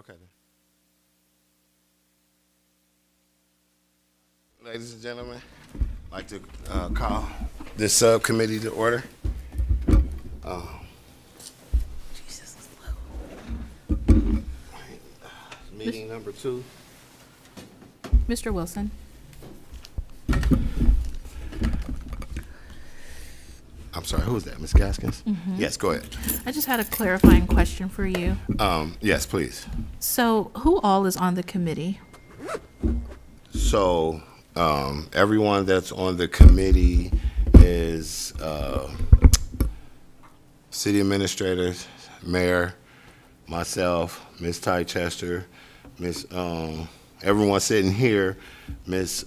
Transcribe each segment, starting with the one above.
Okay. Ladies and gentlemen, I'd like to call this subcommittee to order. Jesus is low. Meeting number 2. Mr. Wilson. I'm sorry, who is that, Ms. Gaskins? Yes, go ahead. I just had a clarifying question for you. Yes, please. So, who all is on the committee? So, everyone that's on the committee is city administrators, mayor, myself, Ms. Tychester, Ms. Everyone sitting here, Ms.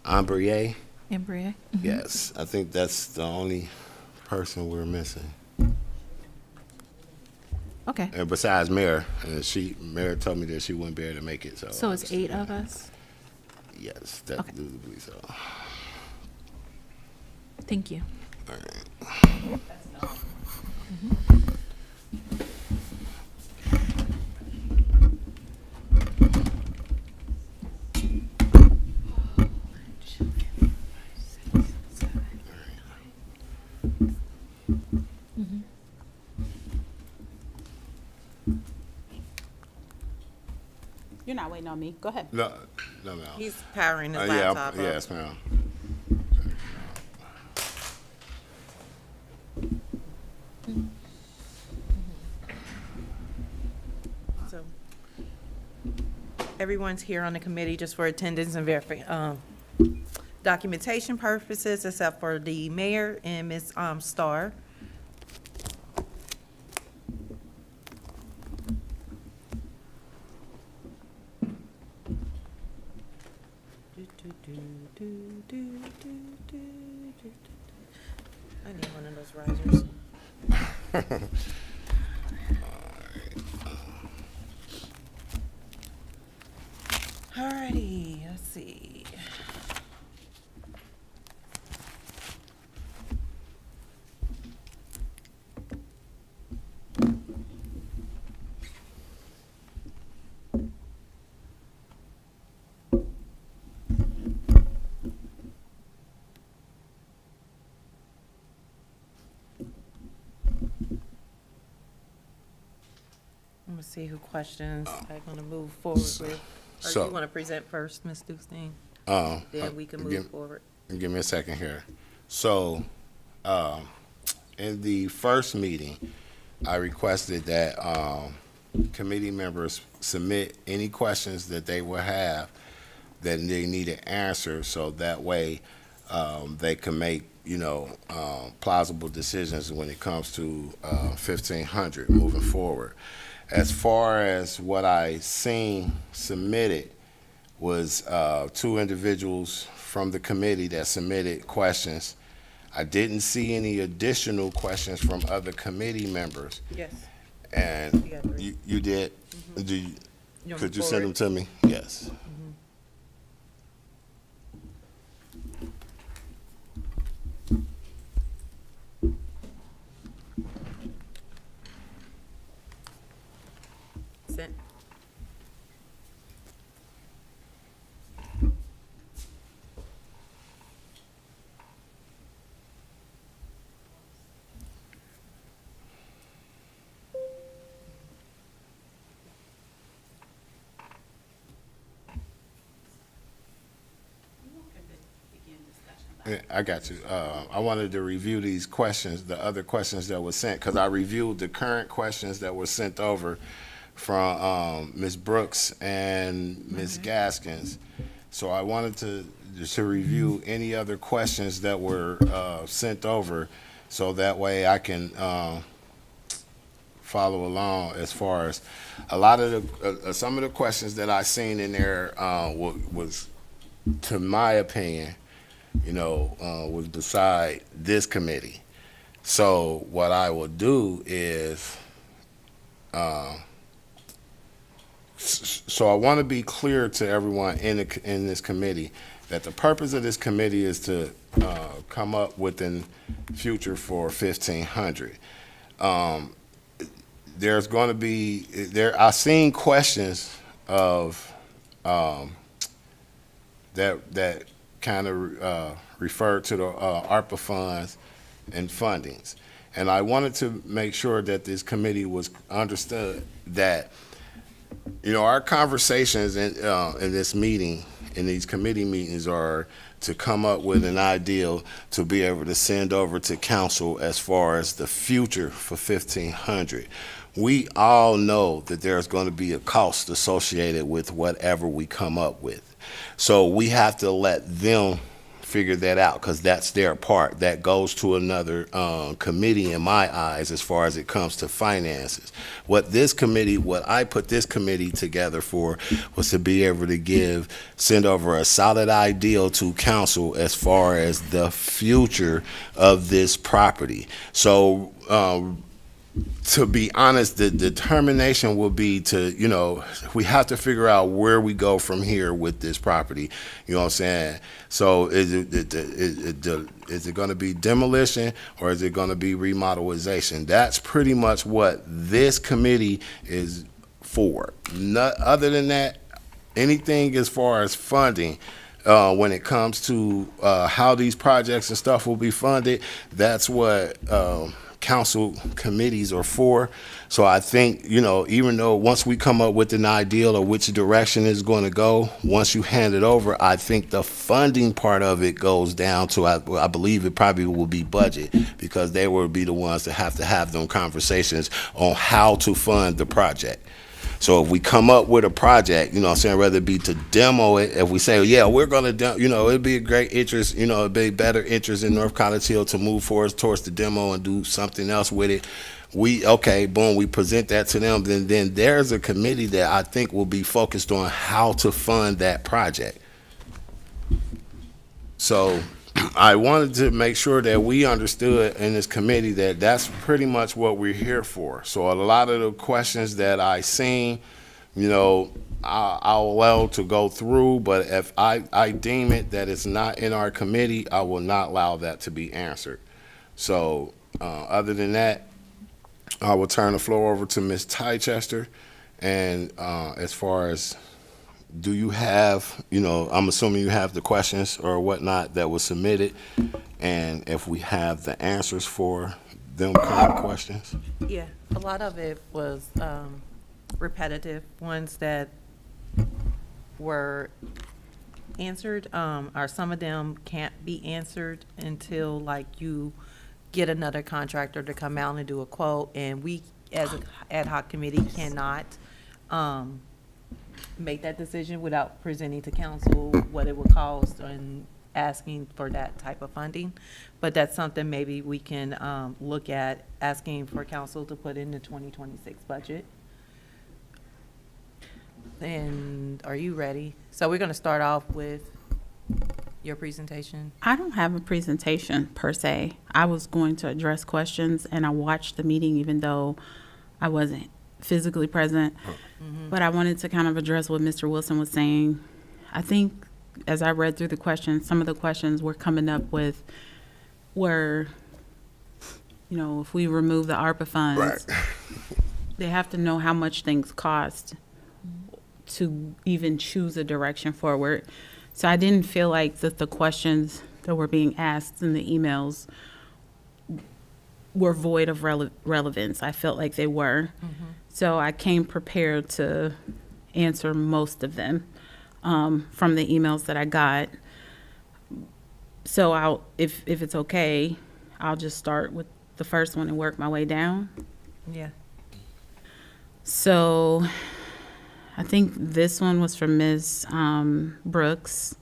Ambrier. Embryo. Yes, I think that's the only person we're missing. Okay. And besides Mayor, Mayor told me that she wouldn't be able to make it. So it's 8 of us? Yes, that Okay. do believe so. Thank you. All right. You're not waiting on me. Go ahead. No, no. He's powering his Yeah, laptop up. yes, ma'am. So, everyone's here on the committee just for attendance and documentation purposes, except for the mayor and Ms. Starr. I need one of those risers. Alrighty, let's see. I'm gonna see who questions I'm gonna move forward with. Or so- you wanna present first, Ms. Dukestein? Then we can move give- forward. Give me a second here. So, in the first meeting, I requested that committee members submit any questions that they will have that they need an answer, so that way they can make, plausible decisions when it comes to 1500 moving forward. As far as what I seen submitted was 2 individuals from the committee that submitted questions. I didn't see any additional questions from other committee members. Yes. And We got 3. you did? Do you, You want could me you send them forward? to me? Yes. Sent. Yeah, I got you. I wanted to review these questions, the other questions that were sent, because I reviewed the current questions that were sent over from Ms. Brooks and Ms. Gaskins. So I wanted to review any other questions that were sent over, so that way I can follow along as far as a lot of the some of the questions that I seen in there was, to my opinion, was beside this committee. So what I will do is, so I want to be clear to everyone in this committee that the purpose of this committee is to come up with a future for 1500. there's going to be I've seen questions of that kind of refer to the ARPA funds and fundings, and I wanted to make sure that this committee was understood that our conversations in this meeting, in these committee meetings, are to come up with an ideal to be able to send over to council as far as the future for 1500. We all know that there's going to be a cost associated with whatever we come up with. So we have to let them figure that out, because that's their part. That goes to another committee in my eyes as far as it comes to finances. What I put this committee together for was to be able to send over a solid ideal to council as far as the future of this property. So to be honest, the determination will be we have to figure out where we go from here with this property. You know what I'm saying? So is it going to be demolition, or is it going to be remodelization? That's pretty much what this committee is for. Other than that, anything as far as funding, when it comes to how these projects and stuff will be funded, that's what council committees are for. So I think, even though once we come up with an ideal of which direction it's going to go, once you hand it over, I think the funding part of it goes down to, I believe it probably will be budget, because they will be the ones that have them conversations on how to fund the project. So if we come up with a project, whether it be to demo it, if we say, yeah, we're going to, it'd be a great interest, it'd be better interest in North College Hill to move forward towards the demo and do something else with it. We present that to them. Then there's a committee that I think will be focused on how to fund that project. So I wanted to make sure that we understood in this committee that that's pretty much what we're here for. So a lot of the questions that I seen, I'll allow to go through, but if I deem it that it's not in our committee, I will not allow that to be answered. So other than that, I will turn the floor over to Ms. Tychester. And as far as, do you have, I'm assuming you have the questions or whatnot that was submitted, and if we have the answers for them kind of questions? Yeah, a lot of it was repetitive, ones that were answered, or some of them can't be answered until you get another contractor to come out and do a quote, and we as an ad hoc committee cannot make that decision without presenting to council what it would cost and asking for that type of funding. But that's something maybe we can look at, asking for council to put in the 2026 budget. And are you ready? So we're going to start off with your presentation. I don't have a presentation per se. I was going to address questions, and I watched the meeting even though I wasn't physically present. But I wanted to kind of address what Mr. Wilson was saying. I think as I read through the questions, some of the questions we're coming up with were, if we remove the ARPA funds, Right. they have to know how much things cost to even choose a direction forward. So I didn't feel like that the questions that were being asked in the emails were void of relevance. I felt like they were. So I came prepared to answer most of them from the emails that I got. So if it's okay, I'll just start with the first one and work my way down. Yeah. So I think this one was from Ms. Brooks,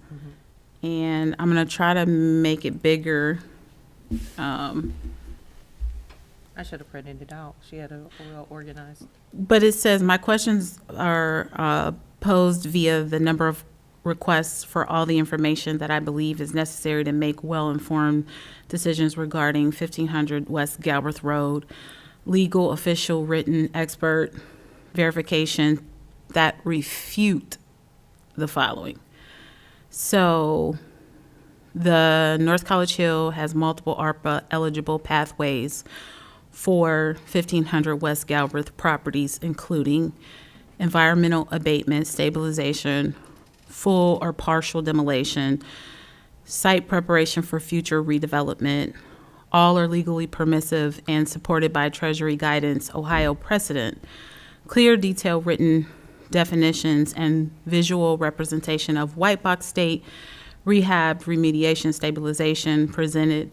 and I'm going to try to make it bigger. I should have printed it out. She had it well organized. But it says, my questions are posed via the number of requests for all the information that I believe is necessary to make well-informed decisions regarding 1500 West Galbraith Road, legal, official, written, expert verification that refute the following. So the North College Hill has multiple ARPA eligible pathways for 1500 West Galbraith properties, including environmental abatement, stabilization, full or partial demolition, site preparation for future redevelopment. All are legally permissive and supported by Treasury guidance, Ohio precedent. Clear, detailed written definitions and visual representation of white box state, rehab, remediation, stabilization presented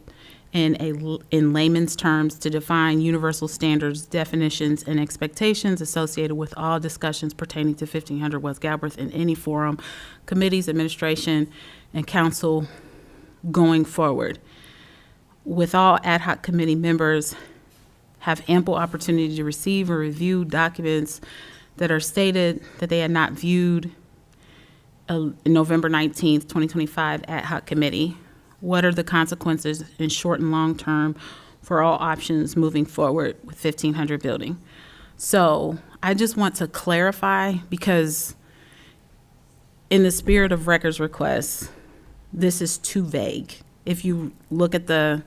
in layman's terms to define universal standards, definitions, and expectations associated with all discussions pertaining to 1500 West Galbraith in any forum, committees, administration, and council going forward. With all ad hoc committee members have ample opportunity to receive or review documents that are stated that they had not viewed in November 19th, 2025 ad hoc committee. What are the consequences in short and long term for all options moving forward with 1500 building? So I just want to clarify, because in the spirit of records requests, this is too vague. If you look at the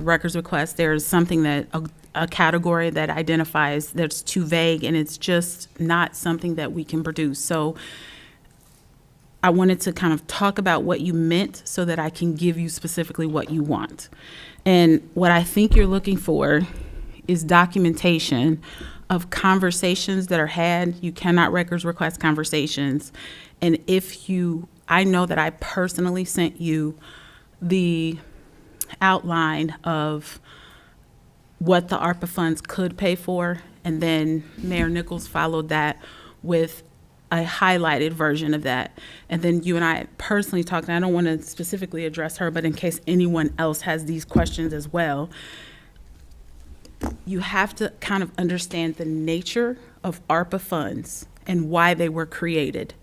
records request, there's something that a category that identifies that's too vague, and it's just not something that we can produce. So I wanted to kind of talk about what you meant so that I can give you specifically what you want. And what I think you're looking for is documentation of conversations that are had. You cannot records request conversations. And I know that I personally sent you the outline of what the ARPA funds could pay for, and then Mayor Nichols followed that with a highlighted version of that. And then you and I personally talked, and I don't want to specifically address her, but in case anyone else has these questions as well, you have to kind of understand the nature of ARPA funds and why they were created.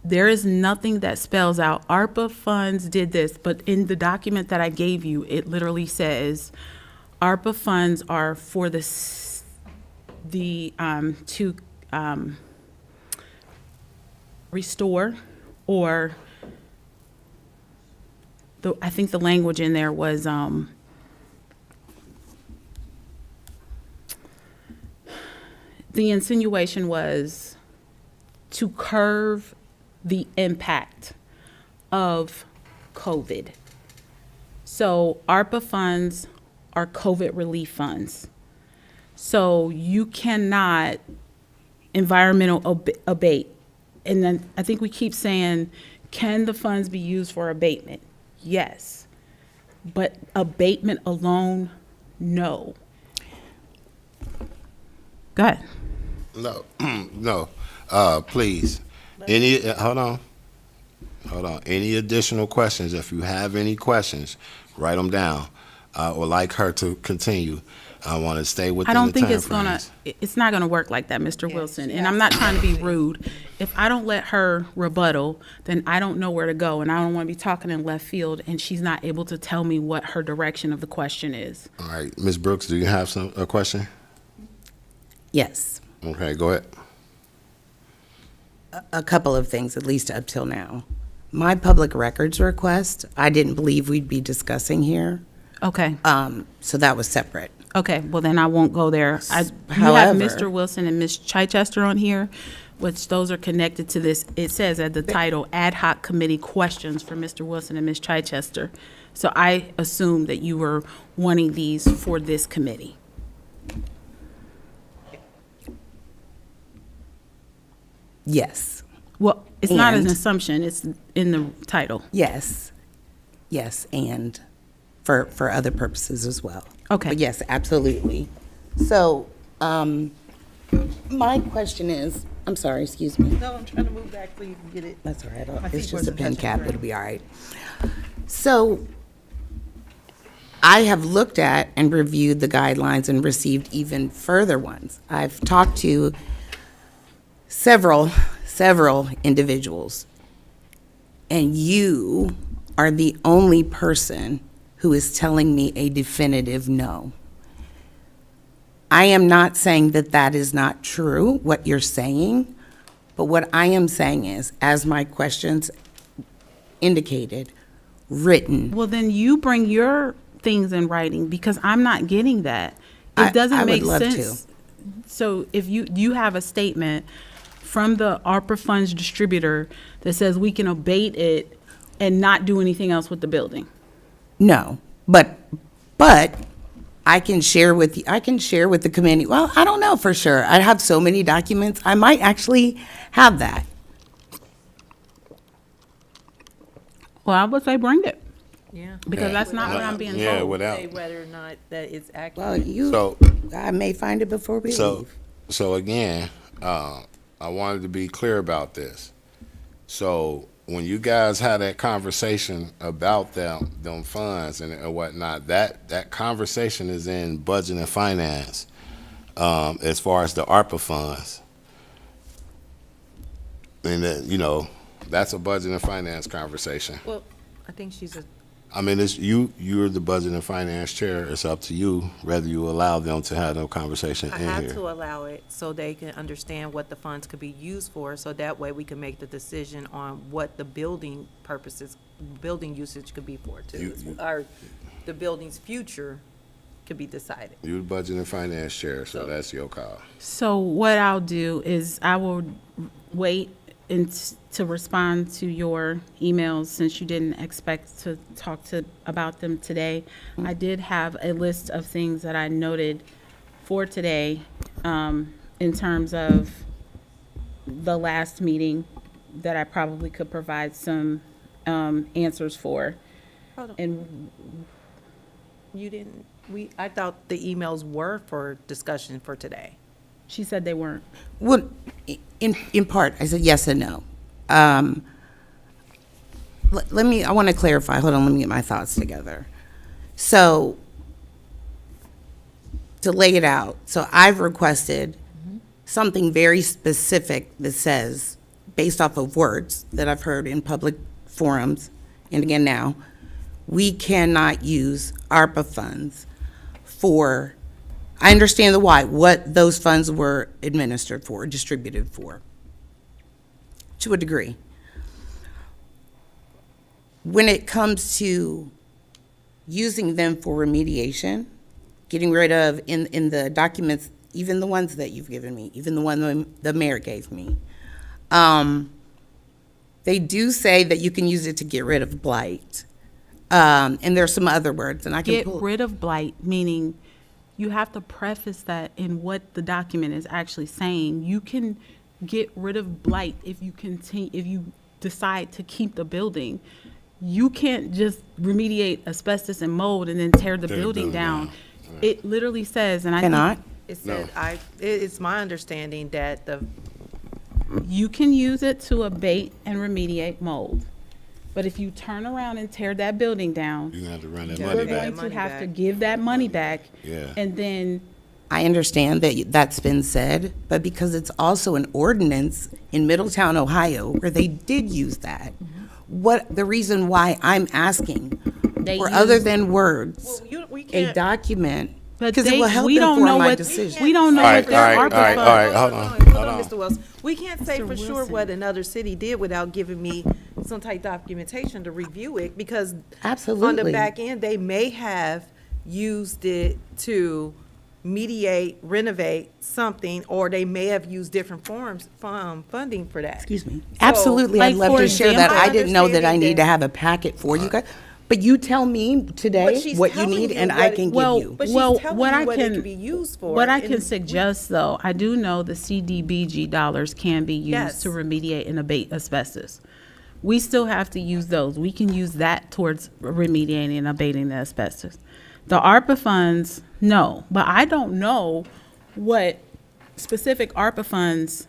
There is nothing that spells out ARPA funds did this, but in the document that I gave you, it literally says ARPA funds are for to restore, or I think the language in there was the insinuation was to curb the impact of COVID. So ARPA funds are COVID relief funds. So you cannot environmental abate. And then I think we keep saying, can the funds be used for abatement? Yes. But abatement alone, no. Go ahead. No, no, please. Hold on. Any additional questions? If you have any questions, write them down. I would like her to continue. I want to stay within I the don't think timeframes. it's not gonna work like that, Mr. Wilson. And I'm not trying to be rude. If I don't let her rebuttal, then I don't know where to go, and I don't want to be talking in left field, and she's not able to tell me what her direction of the question is. All right, Ms. Brooks, do you have a question? Yes, Okay, go ahead. a couple of things, at least up till now. My public records request, I didn't believe we'd be discussing here, Okay, so that was separate. okay, well then I won't go there. You have However- Mr. Wilson and Ms. Chichester on here, which those are connected to this. It says at the title, ad hoc committee questions for Mr. Wilson and Ms. Chichester. So I assume that you were wanting these for this committee. Yes, Well, it's not an And- assumption, it's in the title. yes, and for other purposes as well. Okay. But yes, absolutely. So, my question is, I'm sorry, excuse me. No, I'm trying to move back so you can get it. That's all right. My It's feet just a wasn't pen touching cap. the It'll be all right. So I have looked at and reviewed the guidelines and received even further ones. I've talked to several individuals, and you are the only person who is telling me a definitive no. I am not saying that that is not true, what you're saying, but what I am saying is, as my questions indicated, written. Well, then you bring your things in writing, because I'm not getting that. I It doesn't would make love to. sense. So if you have a statement from the ARPA funds distributor that says we can abate it and not do anything else with the building. No, but I can share with the committee. Well, I don't know for sure. I have so many documents. I might actually have that. Well, I would say bring it, Yeah. because Yeah. that's not what I'm being Yeah, told. without. Say whether or not that it's accurate. Well, So, I may find it before we leave. so again, I wanted to be clear about this. So when you guys had that conversation about them funds and whatnot, that conversation is in budget and finance, as far as the ARPA funds. And that, that's a budget and finance conversation. Well, I think she's a, I mean, it's you're the budget and finance chair. It's up to you whether you allow them to have no conversation I in have here. to allow it so they can understand what the funds could be used for, so that way we can make the decision on what the building purposes, building usage could be for too. Or the building's future could be decided. You're the budget and finance chair, so that's your call. So what I'll do is I will wait to respond to your emails, since you didn't expect to talk about them today. I did have a list of things that I noted for today, in terms of the last meeting, that I probably could provide some answers for. Hold on. And You didn't, I thought the emails were for discussion for today. she said they weren't. Well, in part, I said yes and no. I want to clarify. Hold on, let me get my thoughts together. So, to lay it out, so I've requested something very specific that says, based off of words that I've heard in public forums, and again now, we cannot use ARPA funds for, I understand the why, what those funds were administered for, distributed for, to a degree. When it comes to using them for remediation, getting rid of, in the documents, even the ones that you've given me, even the one the mayor gave me, they do say that you can use it to get rid of blight. And there's some other words, and I can Get pull. rid of blight, meaning you have to preface that in what the document is actually saying. You can get rid of blight if you decide to keep the building. You can't just remediate asbestos and mold and then tear the building down. It literally says, and I Cannot? think It said, it's my understanding that you can use it to abate and remediate mold. But if you turn around and tear that building down, You're gonna have to run that Yeah, money we're back. going to Money have to back. give that money back. Yeah. And then I understand that that's been said, but because it's also an ordinance in Middletown, Ohio, where they did use that, what the reason why I'm asking They for other use- than words, we a can't. document, But because it will help we don't know inform my what decision. we don't know All right, what their all right, ARPA all right, funds. all right. Hold on, Hold on, hold Mr. Wells. We can't say Mr. for sure Wilson. what another city did without giving me some type documentation to review it, because on the Absolutely. back end, they may have used it to mediate, renovate something, or they may have used different forms, funding for that. Excuse me. So, Absolutely, like, I'd love for to share that. example- I didn't know that I Understanding need to that- have a packet for you guys. But you tell me But today she's what you telling need you and I what- can give Well, you. But she's Well, telling what you I what it can- could be used for. What I and can suggest, though, I do know the CDBG dollars can be used Yes. to remediate and abate asbestos. We still have to use those. We can use that towards remediating and abating the asbestos. The ARPA funds, no, but I don't know what specific ARPA funds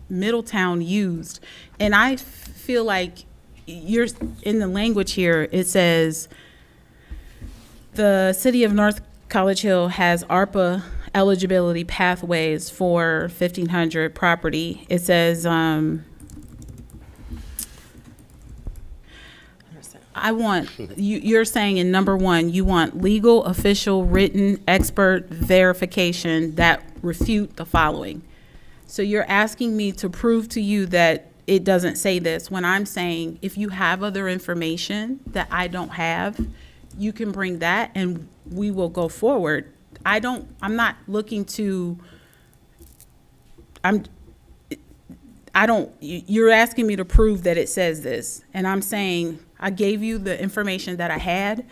Middletown used. And I feel like you're, in the language here, it says, the city of North College Hill has ARPA eligibility pathways for 1,500 property. It says, I want, you're saying in number one, you want legal, official, written, expert verification that refute the following. So you're asking me to prove to you that it doesn't say this, when I'm saying, if you have other information that I don't have, you can bring that and we will go forward. I'm not looking to, you're asking me to prove that it says this. And I'm saying, I gave you the information that I had.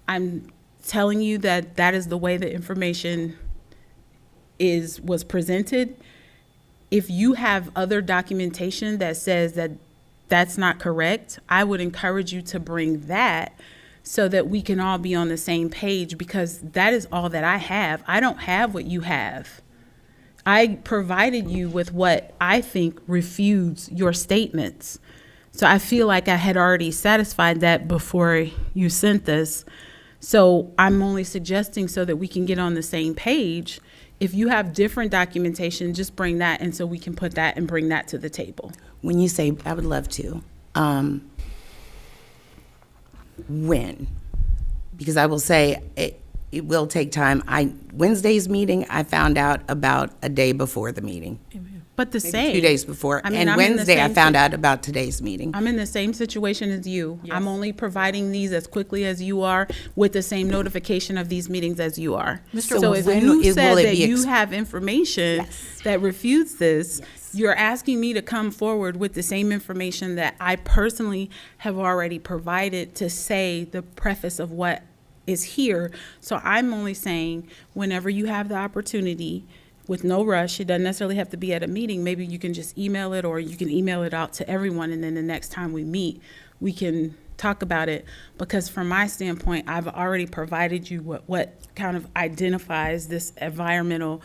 I'm telling you that that is the way the information was presented. If you have other documentation that says that that's not correct, I would encourage you to bring that so that we can all be on the same page, because that is all that I have. I don't have what you have. I provided you with what I think refutes your statements. So I feel like I had already satisfied that before you sent this. So I'm only suggesting so that we can get on the same page. If you have different documentation, just bring that, and so we can put that and bring that to the table. When you say, I would love to, when? Because I will say, it will take time. Wednesday's meeting, I found out about a day before the meeting. But the Maybe same. 2 days before. I mean, And I'm in the Wednesday, I same found out about today's meeting. I'm in the same situation as you. I'm only providing these as quickly as you are, with the same notification of these meetings as you are. So if when you will said it that be you have information that refutes this, you're asking me to come forward with the same information that I personally have already provided to say the preface of what is here. So I'm only saying, whenever you have the opportunity, with no rush, it doesn't necessarily have to be at a meeting. Maybe you can just email it, or you can email it out to everyone, and then the next time we meet, we can talk about it. Because from my standpoint, I've already provided you what kind of identifies this environmental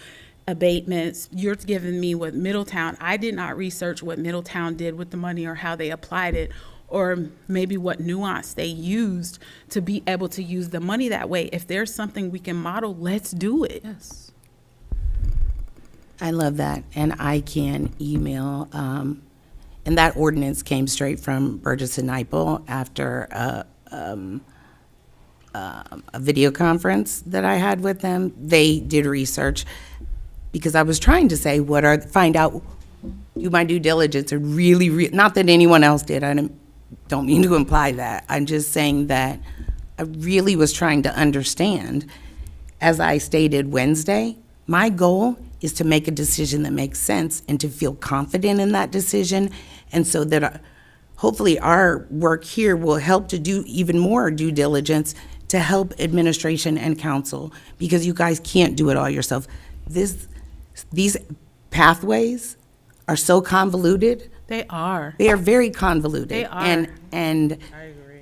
abatements. You're giving me what Middletown, I did not research what Middletown did with the money or how they applied it, or maybe what nuance they used to be able to use the money that way. If there's something we can model, let's do it. Yes. I love that, and I can email, and that ordinance came straight from Burgess and Nyepel after a video conference that I had with them. They did research, because I was trying to say, find out, do my due diligence, and really, not that anyone else did, I don't mean to imply that. I'm just saying that I really was trying to understand. As I stated Wednesday, my goal is to make a decision that makes sense and to feel confident in that decision, and so that hopefully our work here will help to do even more due diligence to help administration and council, because you guys can't do it all yourself. These pathways are so convoluted. They are. They are very convoluted. They are. And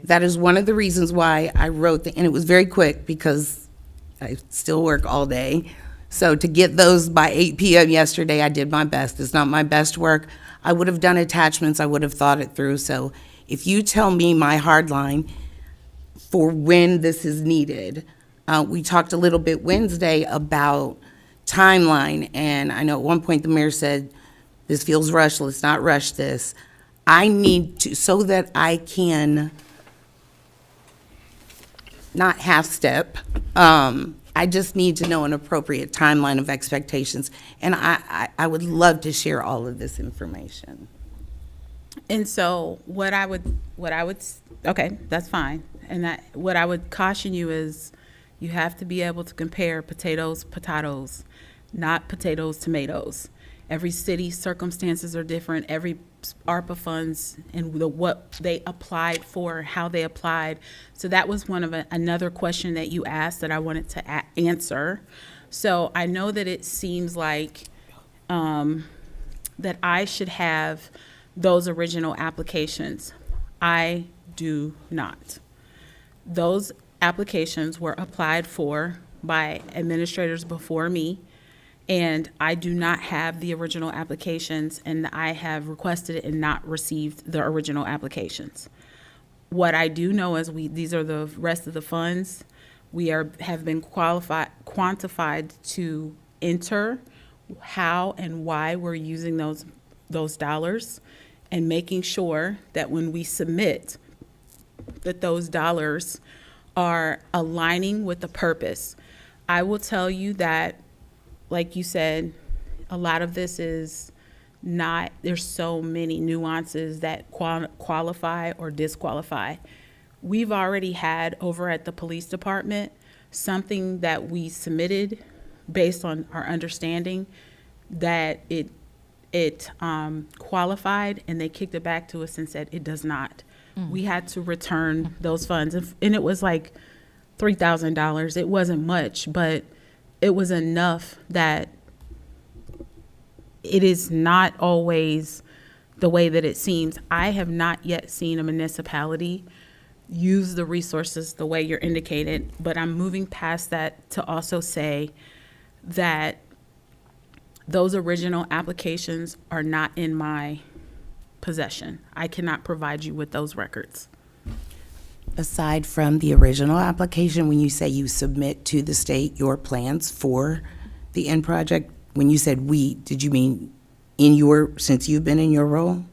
that is one of the reasons why I wrote and it was very quick, because I still work all day. So to get those by 8 p.m. yesterday, I did my best. It's not my best work. I would have done attachments. I would have thought it through. So if you tell me my hard line for when this is needed, we talked a little bit Wednesday about timeline. And I know at one point the mayor said, this feels rushed, let's not rush this. I need to, so that I can not half-step, I just need to know an appropriate timeline of expectations. And I would love to share all of this information. And so what I would, okay, that's fine. And what I would caution you is, you have to be able to compare potatoes, not potatoes, tomatoes. Every city's circumstances are different. Every ARPA funds and what they applied for, how they applied. So that was one of another question that you asked that I wanted to answer. So I know that it seems like that I should have those original applications. I do not. Those applications were applied for by administrators before me, and I do not have the original applications, and I have requested it and not received the original applications. What I do know is these are the rest of the funds. We have been quantified to enter how and why we're using those dollars, and making sure that when we submit, that those dollars are aligning with the purpose. I will tell you that, like you said, a lot of this is not, there's so many nuances that qualify or disqualify. we've already had over at the police department something that we submitted based on our understanding that it qualified, and they kicked it back to us and said it does not. We had to return those funds, and it was like $3,000. It wasn't much, but it was enough that it is not always the way that it seems. I have not yet seen a municipality use the resources the way you're indicated, but I'm moving past that to also say that those original applications are not in my possession. I cannot provide you with those records. Aside from the original application, when you say you submit to the state your plans for the end project, when you said we, did you mean since you've been in your role?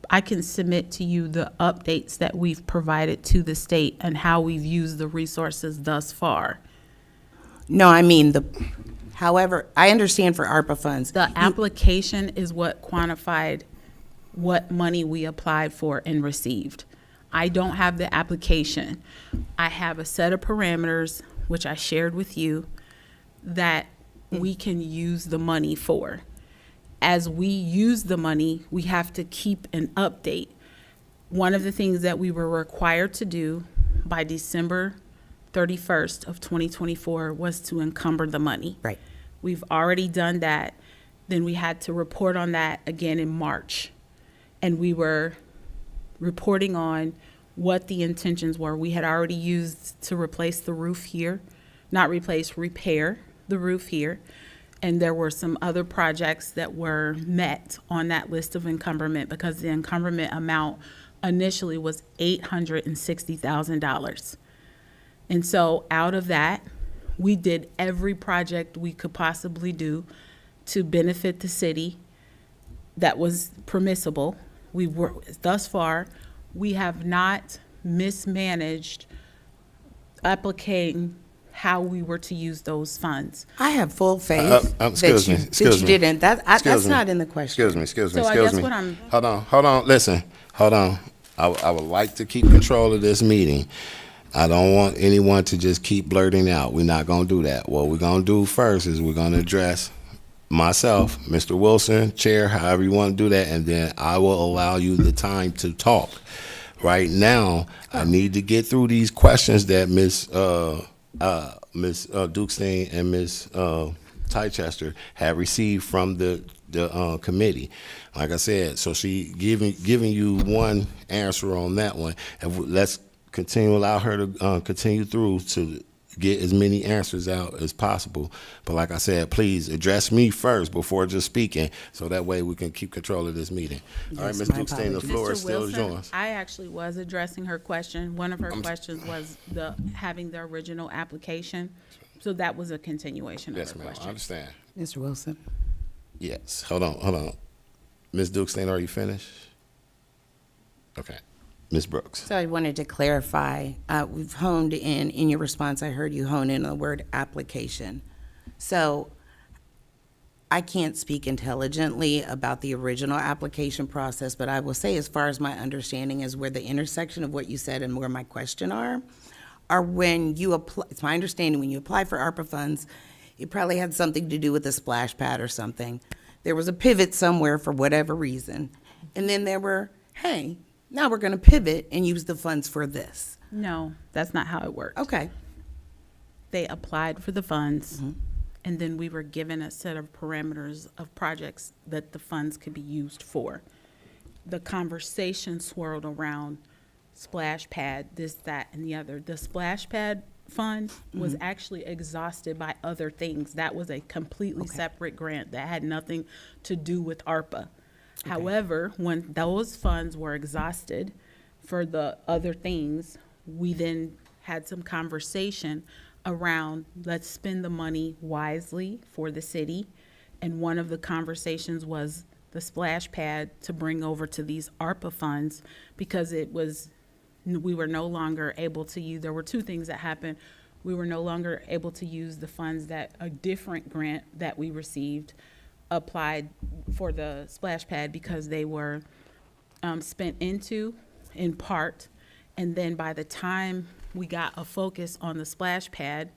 I can submit to you the updates that we've provided to the state and how we've used the resources thus far. No, I mean however, I understand for ARPA funds. The application is what quantified what money we applied for and received. I don't have the application. I have a set of parameters, which I shared with you, that we can use the money for. As we use the money, we have to keep an update. One of the things that we were required to do by December 31st of 2024 was to encumber the money. Right. We've already done that. Then we had to report on that again in March. And we were reporting on what the intentions were. We had already used to replace the roof here, not replace, repair the roof here. And there were some other projects that were met on that list of encumberment because the encumberment amount initially was $860,000. And so out of that, we did every project we could possibly do to benefit the city that was permissible. Thus far, we have not mismanaged applicating how we were to use those funds. I have full faith Excuse me. that you didn't. That's Excuse me. not in the question. Excuse me. So I guess what I'm- Hold on. Listen, hold on. I would like to keep control of this meeting. I don't want anyone to just keep blurting out. We're not going to do that. What we're going to do first is we're going to address myself, Mr. Wilson, Chair, however you want to do that, and then I will allow you the time to talk. Right now, I need to get through these questions that Ms. Dukestein and Ms. Tychester have received from the committee. Like I said, so she giving you one answer on that one, and let's allow her to continue through to get as many answers out as possible. But like I said, please address me first before just speaking, so that way we can keep control of this meeting. All right, Ms. my Dukestein, the floor is Mr. still Wilson, yours. I actually was addressing her question. One of her questions was having the original application. So that was a continuation of Yes, her ma'am, I question. understand. Mr. Wilson. Yes, hold on. Ms. Dukestein, are you finished? Okay. Ms. Brooks. So I wanted to clarify, we've honed in your response, I heard you hone in on the word application. So I can't speak intelligently about the original application process, but I will say, as far as my understanding is where the intersection of what you said and where my question are when you apply, it's my understanding when you apply for ARPA funds, it probably had something to do with a splash pad or something. There was a pivot somewhere for whatever reason. And then there were, hey, now we're going to pivot and use the funds for this. No, that's not how it worked. Okay. They applied for the funds, and then we were given a set of parameters of projects that the funds could be used for. The conversation swirled around splash pad, this, that, and the other. The splash pad fund was actually exhausted by other things. That was a completely separate grant that had nothing to do with ARPA. However, when those funds were exhausted for the other things, we then had some conversation around, let's spend the money wisely for the city. And one of the conversations was the splash pad to bring over to these ARPA funds, because we were no longer able to use, there were two things that happened. We were no longer able to use the funds that a different grant that we received applied for the splash pad because they were spent into, in part, And then by the time we got a focus on the splash pad,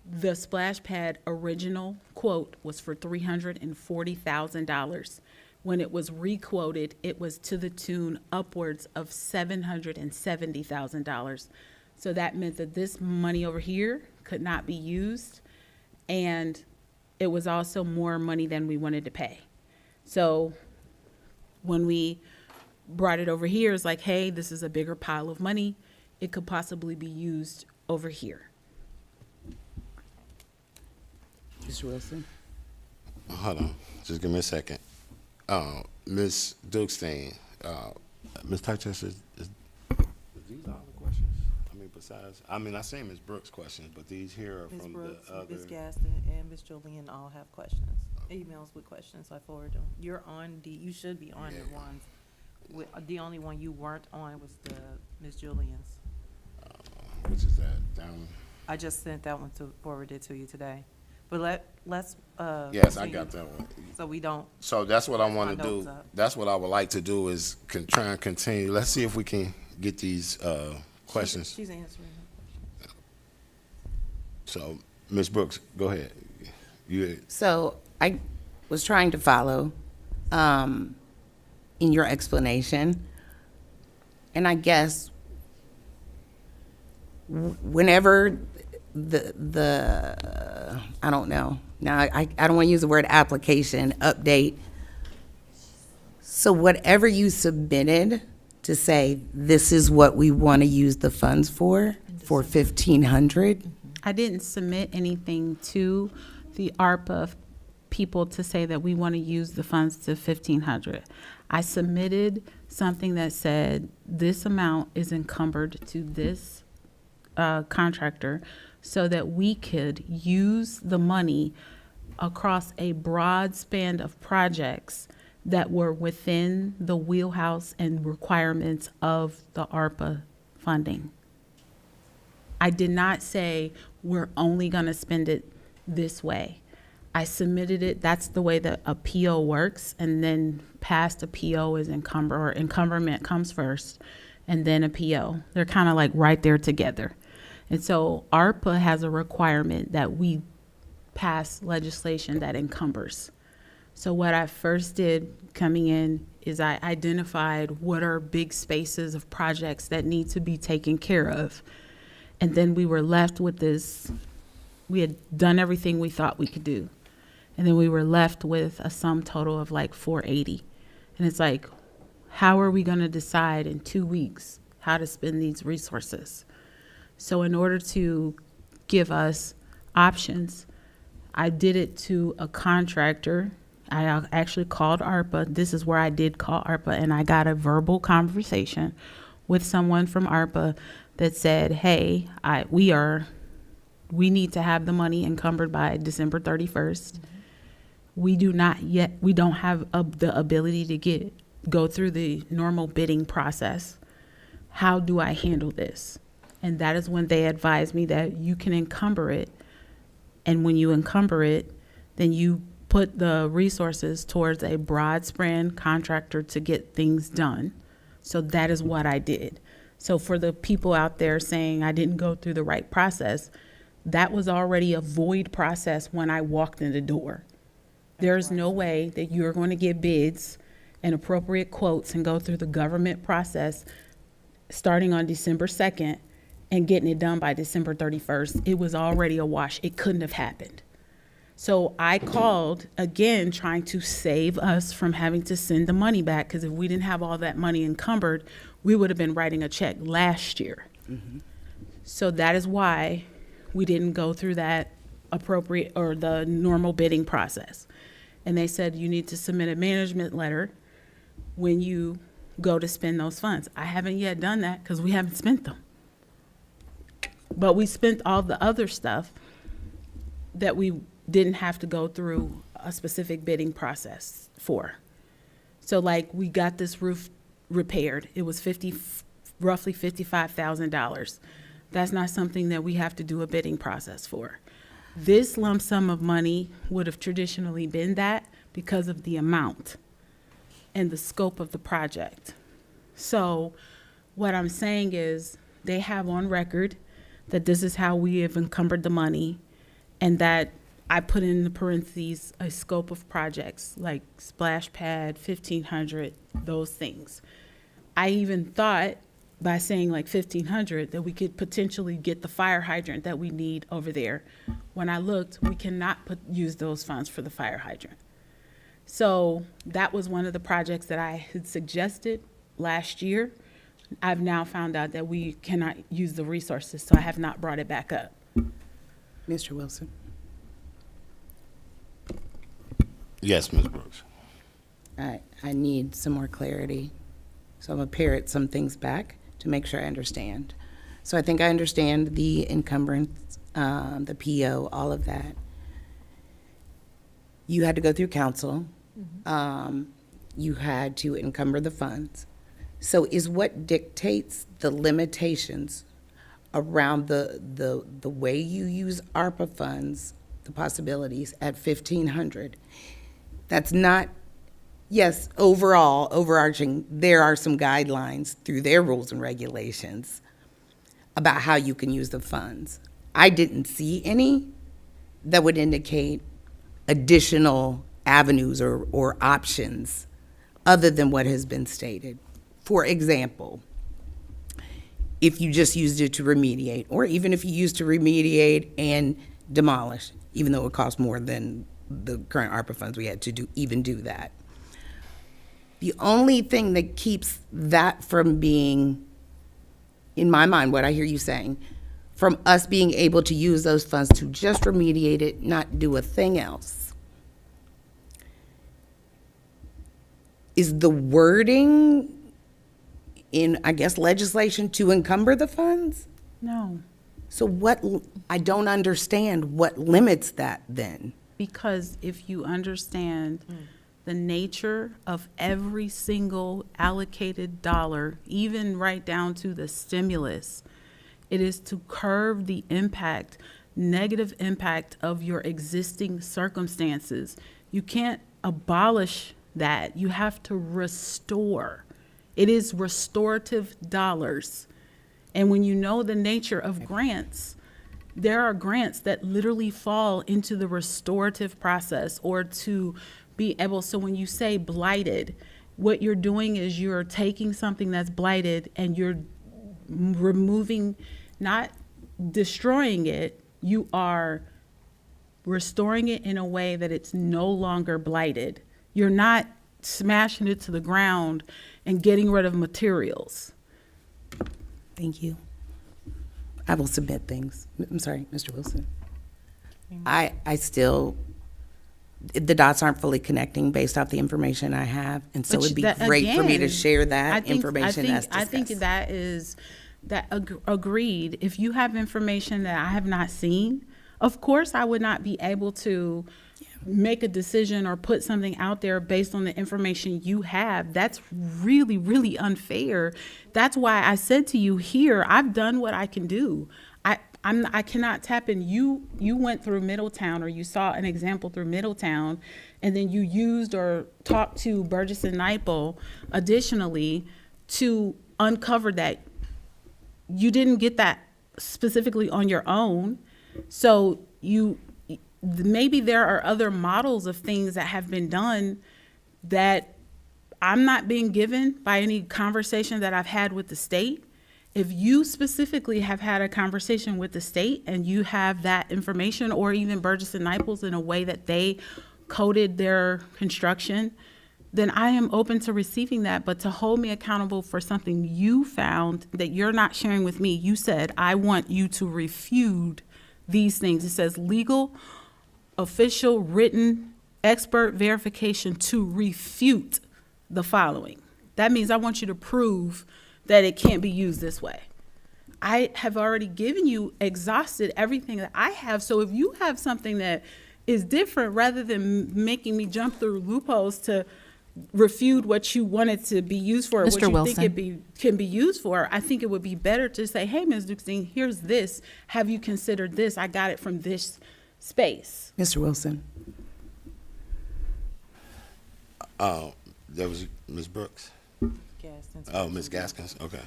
the splash pad original quote was for $340,000. When it was requoted, it was to the tune upwards of $770,000. So that meant that this money over here could not be used, and it was also more money than we wanted to pay. So when we brought it over here, it's like, hey, this is a bigger pile of money. It could possibly be used over here. Mr. Wilson? Hold on, just give me a second. Ms. Dukestein, Ms. Tychester, is these all the questions? I mean, besides, I seen Ms. Brooks' questions, but these here are Ms. from Brooks, the other. Ms. Gaston, and Ms. Julian all have questions, emails with questions. I forwarded them. You should be on the ones. The only one you weren't on was the Ms. Julian's. Which is that, down? I just sent that one to forward it to you today. But let's Yes, I continue, got that one. so we don't. So that's what I want to My do. notes up. That's what I would like to do is try and continue. Let's see if we can get these questions. She's answering her question. So, Ms. Brooks, go ahead. You, So I was trying to follow in your explanation, and I guess whenever the I don't know. Now, I don't want to use the word application, update. So whatever you submitted to say, this is what we want to use the funds for 1,500, I didn't submit anything to the ARPA people to say that we want to use the funds to 1,500. I submitted something that said this amount is encumbered to this contractor so that we could use the money across a broad span of projects that were within the wheelhouse and requirements of the ARPA funding. I did not say we're only going to spend it this way. I submitted it, that's the way that a PO works, and then past a PO is encumberment comes first, and then a PO. They're kind of like right there together. And so ARPA has a requirement that we pass legislation that encumbers. So what I first did coming in is I identified what are big spaces of projects that need to be taken care of. And then we were left with this, we had done everything we thought we could do. And then we were left with a sum total of like 480. And it's like, how are we going to decide in 2 weeks how to spend these resources? So in order to give us options, I did it to a contractor. I actually called ARPA. This is where I did call ARPA, and I got a verbal conversation with someone from ARPA that said, hey, we need to have the money encumbered by December 31st. Mm-hmm. We don't have the ability to go through the normal bidding process. How do I handle this? And that is when they advised me that you can encumber it. And when you encumber it, then you put the resources towards a broad span contractor to get things done. So that is what I did. So for the people out there saying I didn't go through the right process, that was already a void process when I walked in the door. There's no way that you're going to get bids and appropriate quotes and go through the government process starting on December 2nd and getting it done by December 31st. It was already a wash. It couldn't have happened. So I called again, trying to save us from having to send the money back, because if we didn't have all that money encumbered, we would have been writing a check last year. Mm-hmm. So that is why we didn't go through that appropriate or the normal bidding process. And they said you need to submit a management letter when you go to spend those funds. I haven't yet done that because we haven't spent them. But we spent all the other stuff that we didn't have to go through a specific bidding process for. So like we got this roof repaired. It was roughly $55,000. That's not something that we have to do a bidding process for. This lump sum of money would have traditionally been that because of the amount and the scope of the project. So What I'm saying is they have on record that this is how we have encumbered the money, and that I put in the parentheses a scope of projects like splash pad, 1,500, those things. I even thought by saying like 1,500 that we could potentially get the fire hydrant that we need over there. When I looked, we cannot use those funds for the fire hydrant. So that was one of the projects that I had suggested last year. I've now found out that we cannot use the resources, so I have not brought it back up. Mr. Wilson? Yes, Ms. Brooks. I need some more clarity. So I'm gonna parrot some things back to make sure I understand. So I think I understand the encumbrance, the PO, all of that. You had to go through council. You had to encumber the funds. So is what dictates the limitations around the way you use ARPA funds, the possibilities at 1,500? That's not, yes, overall, overarching, there are some guidelines through their rules and regulations about how you can use the funds. I didn't see any that would indicate additional avenues or options other than what has been stated. For example, if you just used it to remediate, or even if you used to remediate and demolish, even though it costs more than the current ARPA funds we had to do that. The only thing that keeps that from being, in my mind, what I hear you saying, from us being able to use those funds to just remediate it, not do a thing else, is the wording in, I guess, legislation to encumber the funds? No, So what, I don't understand what limits that then. because if you understand the nature of every single allocated dollar, even right down to the stimulus, it is to curb the impact, negative impact of your existing circumstances. You can't abolish that. You have to restore. It is restorative dollars. And when you know the nature of grants, there are grants that literally fall into the restorative process, or to be able, so when you say blighted, what you're doing is you're taking something that's blighted and you're removing, not destroying it, you are restoring it in a way that it's no longer blighted. You're not smashing it to the ground and getting rid of materials. Thank you. I will submit things. I'm sorry, Mr. Wilson. I still, the dots aren't fully connecting based off the information I have, and so But it'd be that- great for me to again, share I that think- information as discussed. I think agreed. If you have information that I have not seen, of course I would not be able to make a decision or put something out there based on the information you have. That's really, really unfair. That's why I said to you here, I've done what I can do. I cannot tap in. You went through Middletown, or you saw an example through Middletown, and then you used or talked to Burgess and Nyepel additionally to uncover that. You didn't get that specifically on your own. So maybe there are other models of things that have been done that I'm not being given by any conversation that I've had with the state. If you specifically have had a conversation with the state and you have that information, or even Burgess and Nyepel in a way that they coded their construction, then I am open to receiving that. But to hold me accountable for something you found that you're not sharing with me, you said, I want you to refute these things. It says legal, official, written, expert verification to refute the following. That means I want you to prove that it can't be used this way. I have already given you, exhausted everything that I have. So if you have something that is different, rather than making me jump through loopholes to refute what you want it to be used for, Mr. what you Wilson. think can be used for, I think it would be better to say, hey, Ms. Duxine, here's this. Have you considered this? I got it from this space. Mr. Wilson. That was Ms. Brooks. Gaskins. Oh, Ms. Gaskins, okay.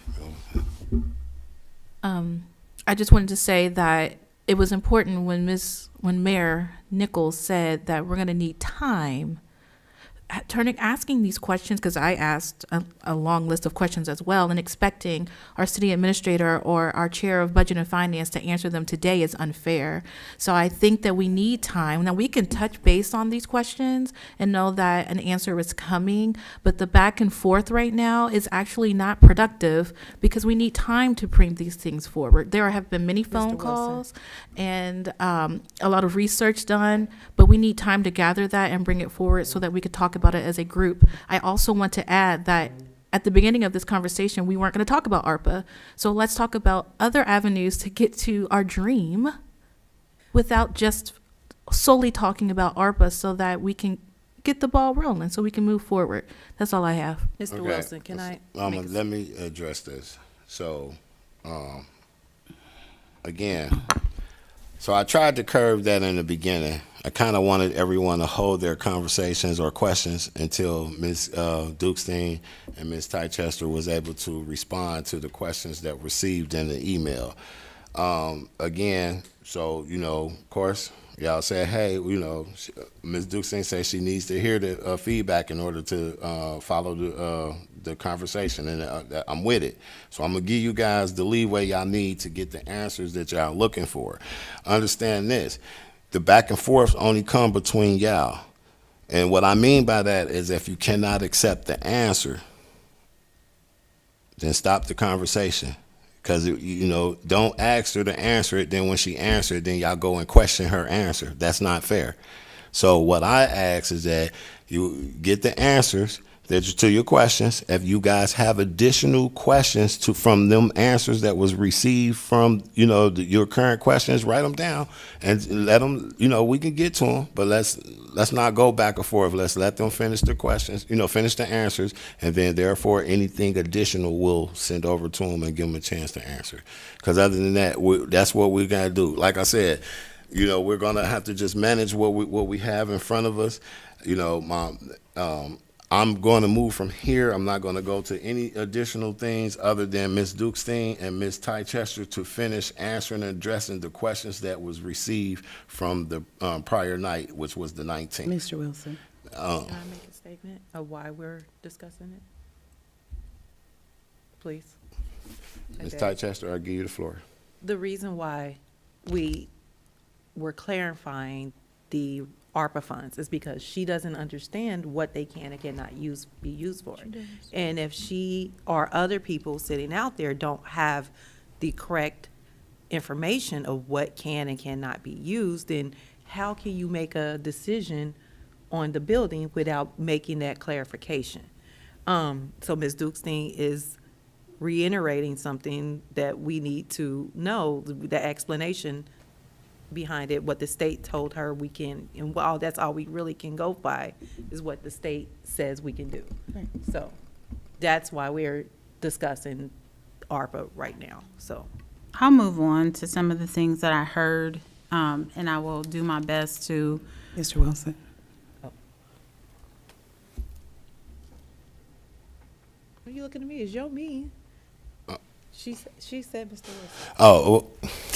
I just wanted to say that it was important when Mayor Nichols said that we're going to need time asking these questions, because I asked a long list of questions as well, and expecting our city administrator or our chair of budget and finance to answer them today is unfair. So I think that we need time. Now, we can touch base on these questions and know that an answer is coming, but the back and forth right now is actually not productive because we need time to bring these things forward. There have been many phone Wilson. calls and a lot of research done, but we need time to gather that and bring it forward so that we could talk about it as a group. I also want to add that at the beginning of this conversation, we weren't going to talk about ARPA. So let's talk about other avenues to get to our dream without just solely talking about ARPA, so that we can get the ball rolling, so we can move forward. That's all I have. Mr. Okay. Wilson, can I? make a- Let me address this. So, again, so I tried to curve that in the beginning. I kind of wanted everyone to hold their conversations or questions until Ms. Dukestein and Ms. Tychester was able to respond to the questions that were received in the email. Again, so, of course, y'all said, hey, Ms. Dukestein says she needs to hear the feedback in order to follow the conversation, and I'm with it. So I'm going to give you guys the leeway y'all need to get the answers that y'all looking for. Understand this. The back and forth only come between y'all. And what I mean by that is if you cannot accept the answer, then stop the conversation. Because, don't ask her to answer it. Then when she answered, then y'all go and question her answer. That's not fair. So what I ask is that you get the answers to your questions. If you guys have additional questions from them answers that was received from, your current questions, write them down and let them, we can get to them, but let's not go back and forth. Let's let them finish the questions, finish the answers, and then therefore anything additional we'll send over to them and give them a chance to answer. Because other than that, that's what we got to do. Like I said, we're going to have to just manage what we have in front of us. I'm going to move from here. I'm not going to go to any additional things other than Ms. Dukestein and Ms. Tychester to finish answering and addressing the questions that was received from the prior night, which was the 19th. Mr. Wilson. Can I make a statement of why we're discussing it? Please. Ms. Okay. Tychester, I'll give you the floor. The reason why we were clarifying the ARPA funds is because she doesn't understand what they can and cannot be used for. And if she or other people sitting out there don't have the correct information of what can and cannot be used, then how can you make a decision on the building without making that clarification? So Ms. Dukestein is reiterating something that we need to know, the explanation behind it, what the state told her we can, and that's all we really can go by, is what the state says we can do. Right. So that's why we're discussing ARPA right now, so. I'll move on to some of the things that I heard, and I will do my best to. Mr. Wilson. What are you looking at me? Is your me? She said, Mr. Wilson. Oh, well,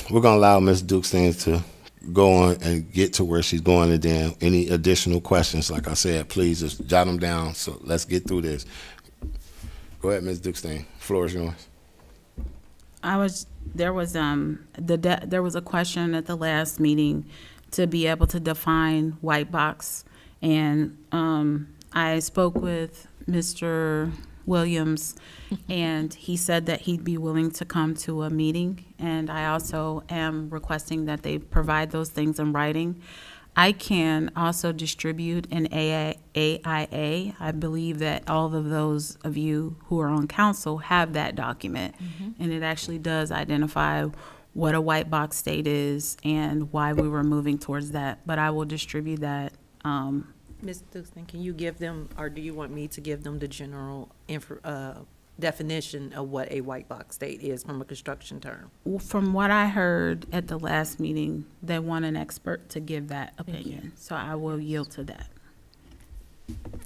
we're going to allow Ms. Dukestein to go on and get to where she's going, and then any additional questions, like I said, please just jot them down. So let's get through this. Go ahead, Ms. Dukestein. Floor is yours. There was a question at the last meeting to be able to define white box, and I spoke with Mr. Williams, and he said that he'd be willing to come to a meeting, and I also am requesting that they provide those things in writing. I can also distribute an AIA. I believe that all of those of you who are on council have that document, and it actually does identify what a white box state is and why we were moving towards that, but I will distribute that. Ms. Dukestein, can you give them, or do you want me to give them the general definition of what a white box state is from a construction term? From what I heard at the last meeting, they want an expert to give that opinion, so I will yield to that.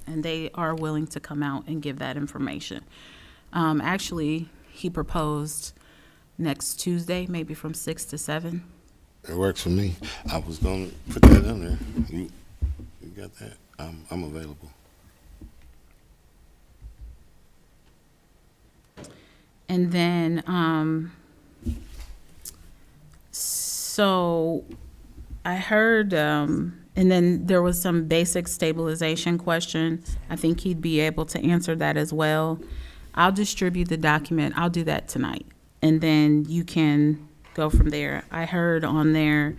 And they are willing to come out and give that information. Actually, he proposed next Tuesday, maybe from 6 to 7. It works for me. I was gonna put that in there. You got that? I'm available. And then, so I heard, and then there was some basic stabilization question. I think he'd be able to answer that as well. I'll distribute the document. I'll do that tonight. And then you can go from there. I heard on there,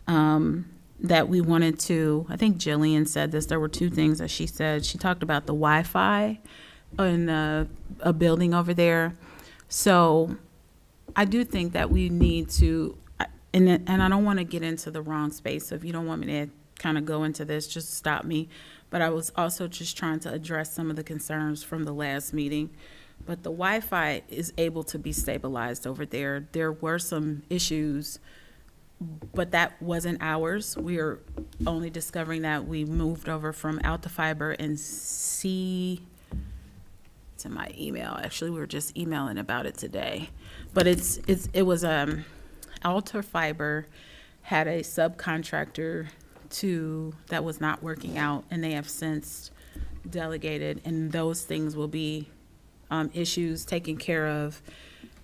that we wanted to, I think Jillian said this, there were two things that she said. She talked about the Wi-Fi in a building over there. So I do think that we need to, and I don't want to get into the wrong space. So if you don't want me to kind of go into this, just stop me. But I was also just trying to address some of the concerns from the last meeting. But the Wi-Fi is able to be stabilized over there. There were some issues, but that wasn't ours. We are only discovering that we moved over from Alta Fiber and to my email. Actually, we were just emailing about it today. But it was Alta Fiber had a subcontractor that was not working out, and they have since delegated, and those things will be issues taken care of.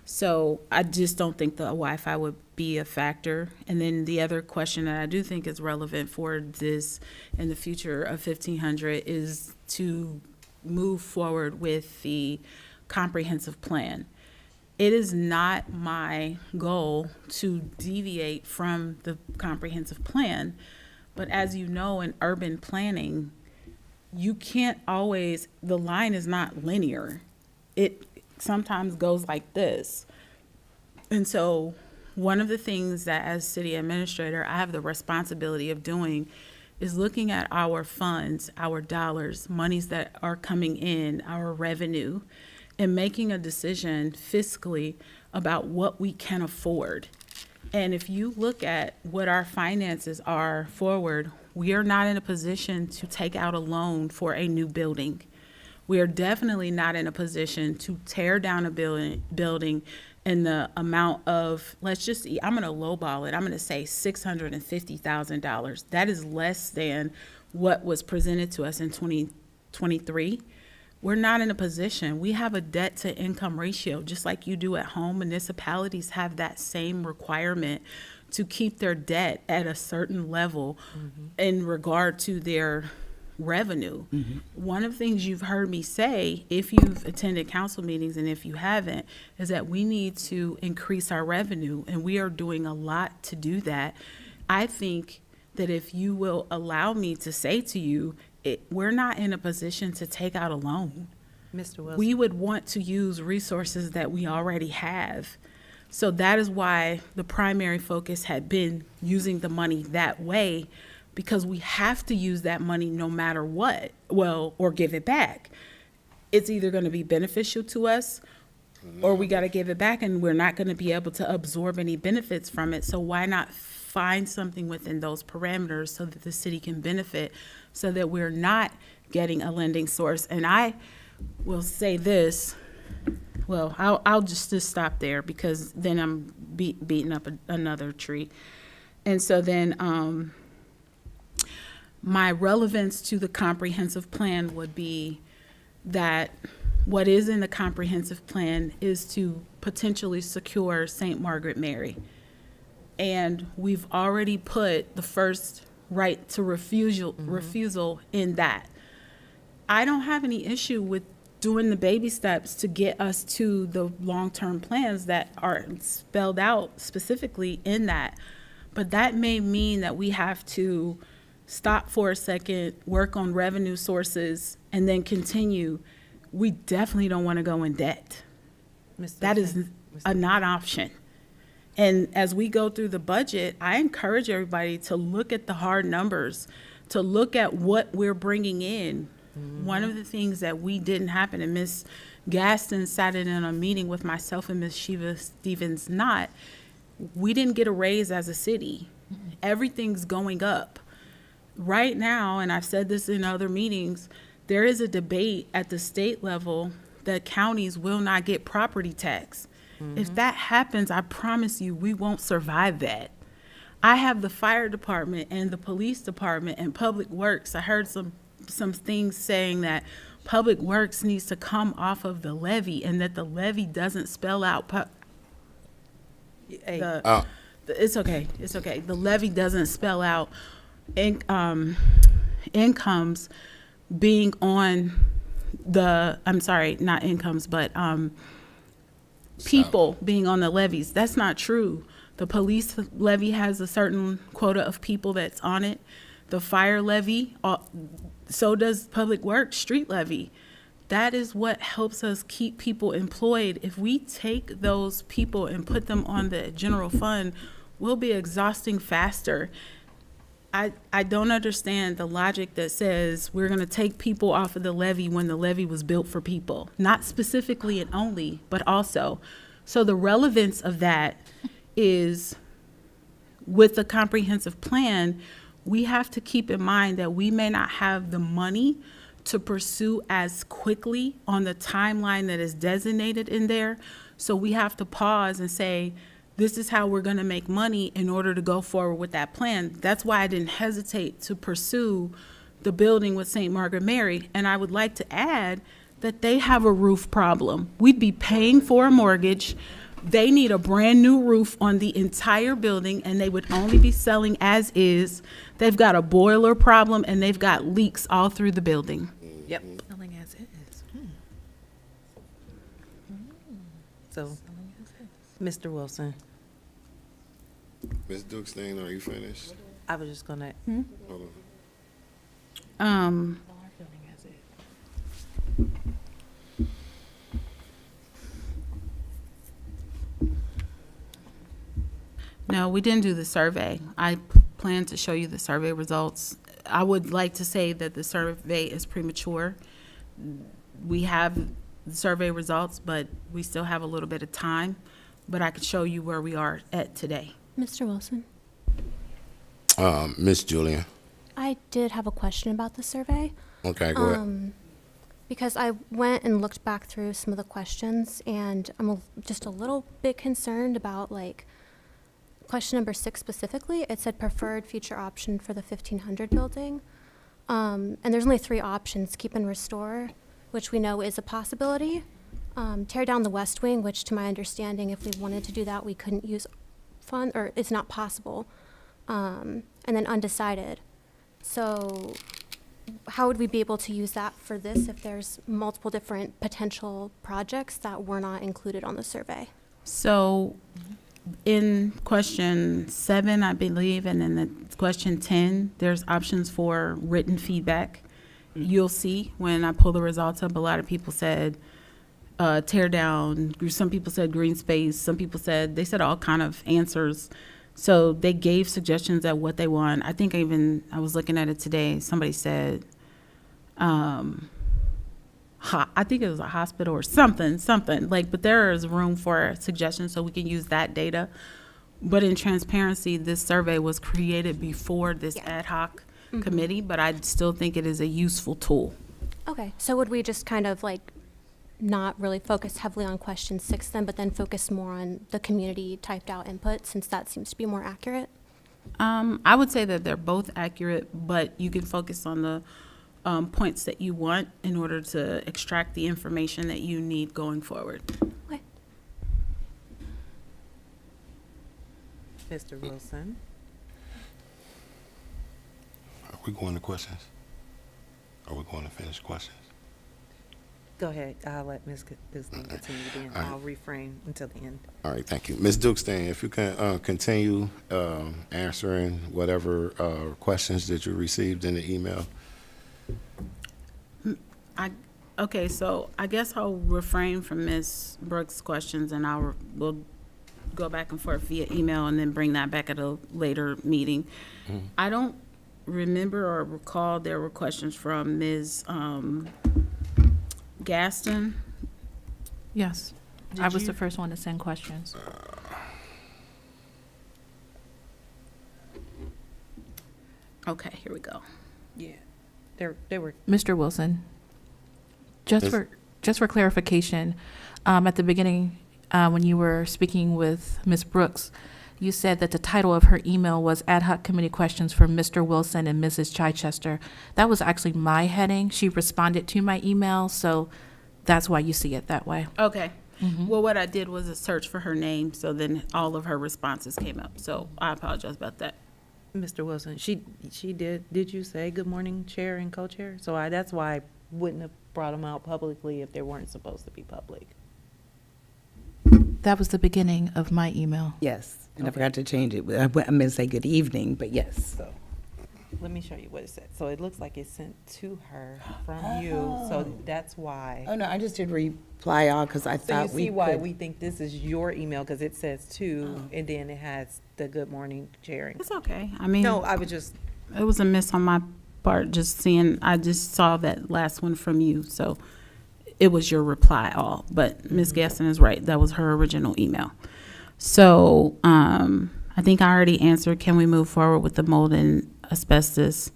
So I just don't think the Wi-Fi would be a factor. And then the other question that I do think is relevant for this in the future of 1500 is to move forward with the comprehensive plan. It is not my goal to deviate from the comprehensive plan, but as you know, in urban planning, you can't always, the line is not linear. It sometimes goes like this. And so one of the things that as city administrator, I have the responsibility of doing is looking at our funds, our dollars, monies that are coming in, our revenue, and making a decision fiscally about what we can afford. And if you look at what our finances are forward, we are not in a position to take out a loan for a new building. We are definitely not in a position to tear down a building in the amount of, I'm going to lowball it. I'm going to say $650,000. That is less than what was presented to us in 2023. We're not in a position. We have a debt to income ratio, just like you do at home. Municipalities have that same requirement to keep their debt at a certain level in regard to their revenue. One of the things you've heard me say, if you've attended council meetings and if you haven't, is that we need to increase our revenue, and we are doing a lot to do that. I think that if you will allow me to say to you, we're not in a position to take out a loan. Mr. Wilson. We would want to use resources that we already have. So that is why the primary focus had been using the money that way, because we have to use that money no matter what, or give it back. It's either going to be beneficial to us or we got to give it back, and we're not going to be able to absorb any benefits from it. So why not find something within those parameters so that the city can benefit, so that we're not getting a lending source? And I will say this, well, I'll just stop there, because then I'm beating up another tree. And so then my relevance to the comprehensive plan would be that what is in the comprehensive plan is to potentially secure St. Margaret Mary. And we've already put the first right to refusal in that. I don't have any issue with doing the baby steps to get us to the long-term plans that are spelled out specifically in that. But that may mean that we have to stop for a second, work on revenue sources, and then continue. We definitely don't want to go in debt. That is a not option. And as we go through the budget, I encourage everybody to look at the hard numbers, to look at what we're bringing in. One of the things that we didn't happen, and Ms. Gaston sat in a meeting with myself and Ms. Shiva Stevens-Knott, we didn't get a raise as a city. Everything's going up. Right now, and I've said this in other meetings, there is a debate at the state level that counties will not get property tax. If that happens, I promise you, we won't survive that. I have the fire department and the police department and public works. I heard some things saying that public works needs to come off of the levy and that the levy doesn't spell out it's okay. It's okay. The levy doesn't spell out incomes being on I'm sorry, not incomes, but people being on the levies. That's not true. The police levy has a certain quota of people that's on it. The fire levy, so does public works, street levy. That is what helps us keep people employed. If we take those people and put them on the general fund, we'll be exhausting faster. I don't understand the logic that says we're going to take people off of the levy when the levy was built for people, not specifically and only, but also. So the relevance of that is with the comprehensive plan, we have to keep in mind that we may not have the money to pursue as quickly on the timeline that is designated in there. So we have to pause and say, this is how we're going to make money in order to go forward with that plan. That's why I didn't hesitate to pursue the building with St. Margaret Mary. And I would like to add that they have a roof problem. We'd be paying for a mortgage. They need a brand new roof on the entire building, and they would only be selling as is. They've got a boiler problem, and they've got leaks all through the building. Yep. Selling as is. So, Mr. Wilson, Ms. Dukestein, are you finished? I was just gonna, Hold on. No, we didn't do the survey. I plan to show you the survey results. I would like to say that the survey is premature. We have the survey results, but we still have a little bit of time. But I could show you where we are at today. Mr. Wilson, Miss Julian. I did have a question about the survey. Okay, go ahead. Because I went and looked back through some of the questions, and I'm just a little bit concerned about, like, question number 6 specifically. It said preferred future option for the 1500 building. And there's only 3 options: keep and restore, which we know is a possibility. Tear down the west wing, which to my understanding, if we wanted to do that, we couldn't use fund, or it's not possible. And then undecided. So how would we be able to use that for this if there's multiple different potential projects that were not included on the survey? So in question 7, I believe, and then the question 10, there's options for written feedback. You'll see when I pull the results up, a lot of people said tear down. Some people said green space. Some people said, they said all kind of answers. So they gave suggestions at what they want. I think I was looking at it today. Somebody said, I think it was a hospital or something like, but there is room for suggestions so we can use that data. But in transparency, this survey was created before this ad hoc committee, but I still think it is a useful tool. Okay, so would we just kind of like not really focus heavily on question 6 then, but then focus more on the community typed out input, since that seems to be more accurate? I would say that they're both accurate, but you can focus on the points that you want in order to extract the information that you need going forward. Okay. Mr. Wilson. Are we going to questions? Are we going to finish questions? Go ahead. I'll let Ms. Dukestein continue then. All right. I'll refrain until the end. All right, thank you. Ms. Dukestein, if you can continue answering whatever questions that you received in the email. Okay, so I guess I'll refrain from Ms. Brooks' questions, and we'll go back and forth via email and then bring that back at a later meeting. I don't remember or recall there were questions from Ms. Gaston. Yes, I was the first one to send questions. Okay, here we go. Yeah. They were, Mr. Wilson, just Yes. for just for clarification, at the beginning, when you were speaking with Ms. Brooks, you said that the title of her email was Ad Hoc Committee Questions for Mr. Wilson and Mrs. Chichester. That was actually my heading. She responded to my email, so that's why you see it that way. Okay. Well, what I did was a search for her name, so then all of her responses came up. So I apologize about that. Mr. Wilson, she did you say good morning, chair and co-chair? So that's why I wouldn't have brought them out publicly if they weren't supposed to be public. That was the beginning of my email. Yes, and I forgot to change it. I meant to say good evening, but yes, so. Let me show you what it said. So it looks like it's sent to her from you, so that's why. Oh, no, I just did reply all because I So you thought we see why could. we think this is your email, because it says to, and then it has the good morning chairing. It's okay. I mean, No, I would just, it was a miss on my part, just seeing, I just saw that last one from you, so it was your reply all. But Ms. Gaston is right, that was her original email. So, I think I already answered, can we move forward with the mold and asbestos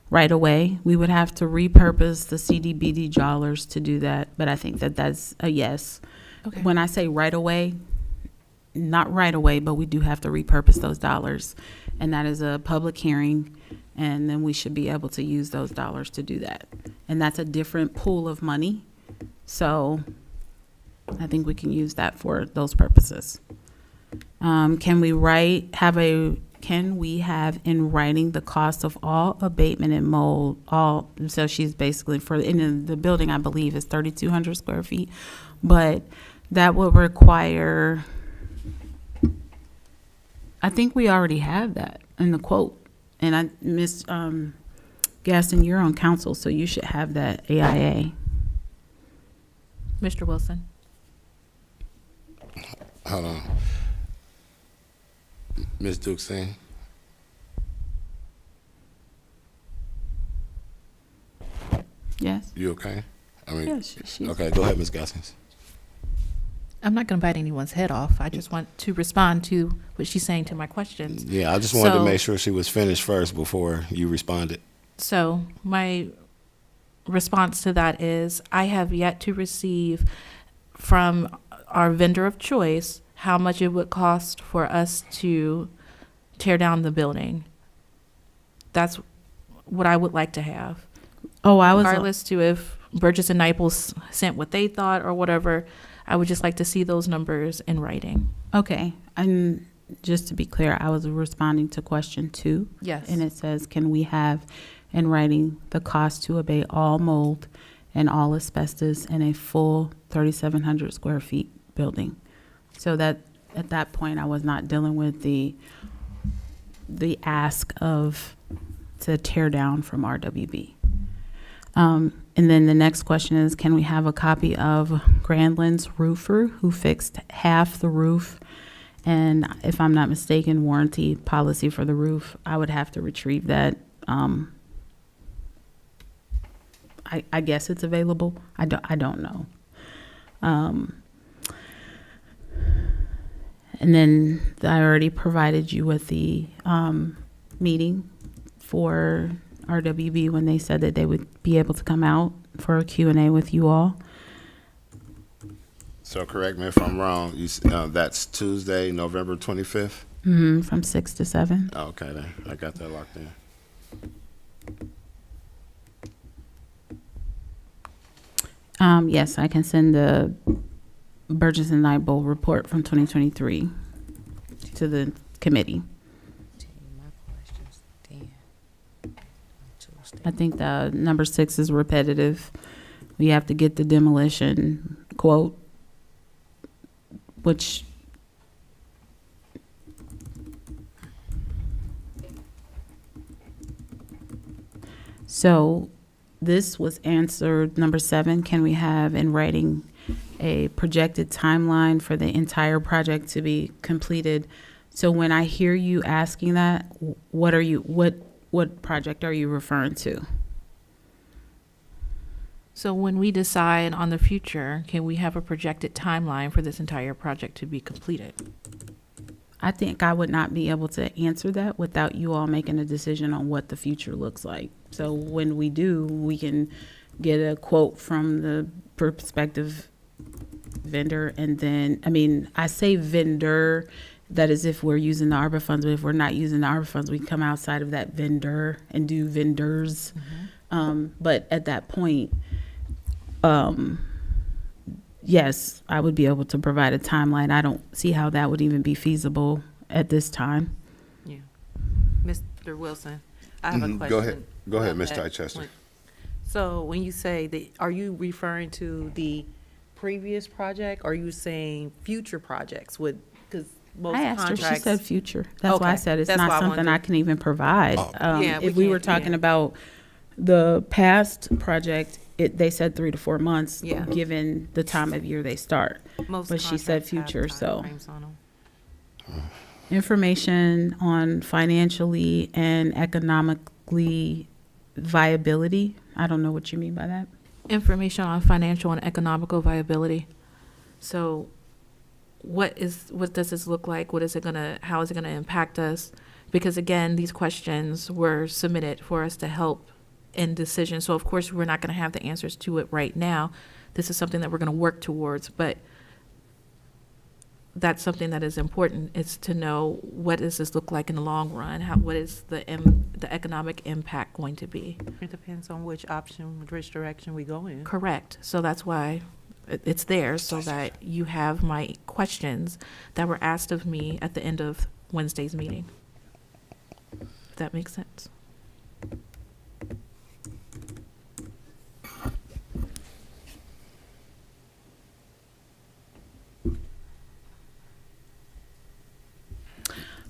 right away? We would have to repurpose the CDBG dollars to do that, but I think that that's a yes. Okay. When I say right away, not right away, but we do have to repurpose those dollars. And that is a public hearing, and then we should be able to use those dollars to do that. And that's a different pool of money. So I think we can use that for those purposes. Can we have in writing the cost of all abatement and mold, so she's basically in the building, I believe is 3,200 square feet, but that would require, I think we already have that in the quote. And Ms. Gaston, you're on council, so you should have that AIA. Mr. Wilson? Hold on. Ms. Duxine? Yes? You okay? I mean, Yes, she's. okay, go ahead, Ms. Gaskins. I'm not going to bite anyone's head off. I just want to respond to what she's saying to my questions. Yeah, I just wanted to So- make sure she was finished first before you responded. So my response to that is I have yet to receive from our vendor of choice how much it would cost for us to tear down the building. That's what I would like to have. Oh, I was. Regardless to if Burgess and Niples sent what they thought or whatever, I would just like to see those numbers in writing. Okay, and just to be clear, I was responding to question 2. Yes. And it says, can we have in writing the cost to abate all mold and all asbestos in a full 3,700 square feet building? So that, at that point, I was not dealing with the ask to tear down from RWB. And then the next question is, can we have a copy of Grandland's roofer who fixed half the roof? And if I'm not mistaken, warranty policy for the roof, I would have to retrieve that. I guess it's available. I don't know. And then I already provided you with the meeting for RWB when they said that they would be able to come out for a Q&A with you all. So correct me if I'm wrong, that's Tuesday, November 25th? From 6 to 7. Okay, then, I got that locked in. Yes, I can send the Burgess and Nyebol report from 2023 to the committee. I think the number 6 is repetitive. We have to get the demolition quote, which so this was answered. Number 7, can we have in writing a projected timeline for the entire project to be completed? So when I hear you asking that, what project are you referring to? So when we decide on the future, can we have a projected timeline for this entire project to be completed? I think I would not be able to answer that without you all making a decision on what the future looks like. So when we do, we can get a quote from the prospective vendor, and then, I mean, I say vendor, that is if we're using the ARPA funds, but if we're not using the ARPA funds, we come outside of that vendor and do vendors. But at that point, yes, I would be able to provide a timeline. I don't see how that would even be feasible at this time. Yeah. Mr. Wilson, I have a question. Go ahead. Go ahead, about Ms. that. Chichester. So when you say that, are you referring to the previous project, or are you saying future projects would, because most I asked her, she contracts. said future. That's why I Okay, said it's that's not why I something wanted I to- can even provide. Yeah, we If we were can't, talking yeah. about the past project, they said 3 to 4 months, Yeah. given the time of year they start. Most But she said contracts have future, so. timeframes on 'em. Information on financially and economically viability. I don't know what you mean by that. Information on financial and economical viability. So what does this look like? How is it gonna impact us? Because again, these questions were submitted for us to help in decisions. So of course, we're not gonna have the answers to it right now. This is something that we're gonna work towards, but that's something that is important, is to know, what does this look like in the long run? What is the economic impact going to be? It depends on which option, which direction we go in. Correct. So that's why it's there, so that you have my questions that were asked of me at the end of Wednesday's meeting. If that makes sense.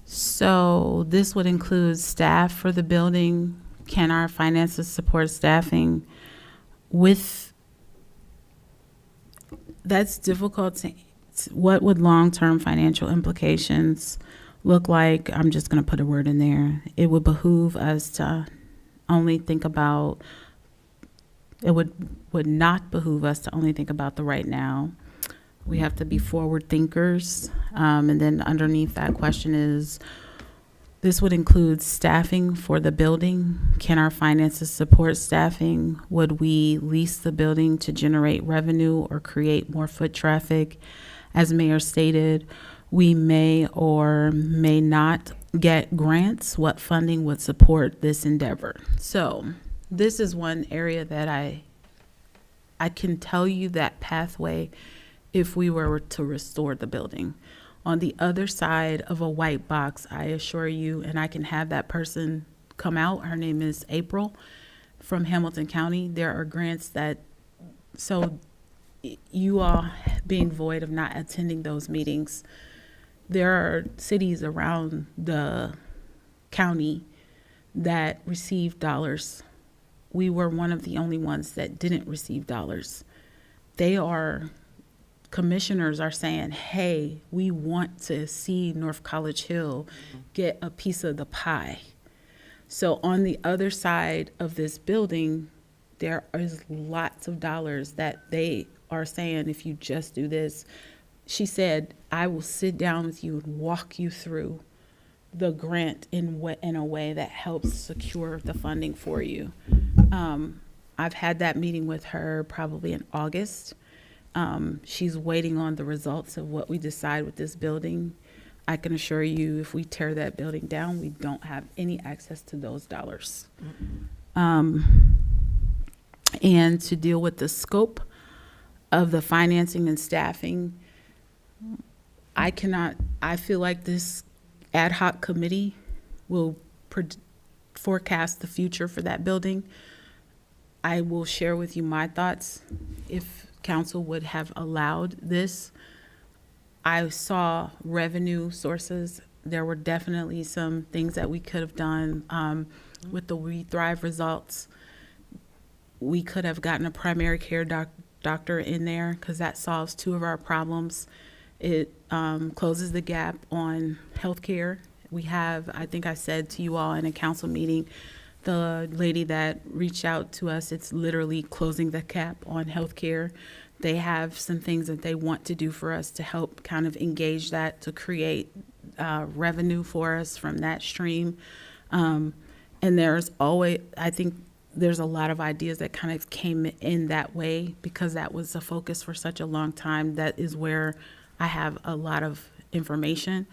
So this would include staff for the building. Can our finances support staffing with, that's difficult to, what would long-term financial implications look like? I'm just going to put a word in there. It would behoove us to only think about, it would not behoove us to only think about the right now. We have to be forward thinkers. And then underneath that question is, this would include staffing for the building. Can our finances support staffing? Would we lease the building to generate revenue or create more foot traffic? As Mayor stated, we may or may not get grants. What funding would support this endeavor? So this is one area that I can tell you that pathway if we were to restore the building. On the other side of a white box, I assure you, and I can have that person come out, her name is April from Hamilton County. There are grants that, so you all being void of not attending those meetings, there are cities around the county that receive dollars. We were one of the only ones that didn't receive dollars. Commissioners are saying, hey, we want to see North College Hill get a piece of the pie. So on the other side of this building, there is lots of dollars that they are saying, if you just do this. She said, I will sit down with you and walk you through the grant in a way that helps secure the funding for you. I've had that meeting with her probably in August. She's waiting on the results of what we decide with this building. I can assure you, if we tear that building down, we don't have any access to those dollars. And to deal with the scope of the financing and staffing, I feel like this ad hoc committee will forecast the future for that building. I will share with you my thoughts if council would have allowed this. I saw revenue sources. There were definitely some things that we could have done with the We Thrive results. We could have gotten a primary care doctor in there, because that solves 2 of our problems. It closes the gap on healthcare. We have, I think I said to you all in a council meeting, the lady that reached out to us, it's literally closing the gap on healthcare. They have some things that they want to do for us to help kind of engage that, to create revenue for us from that stream. And there's always, I think there's a lot of ideas that kind of came in that way because that was a focus for such a long time. That is where I have a lot of information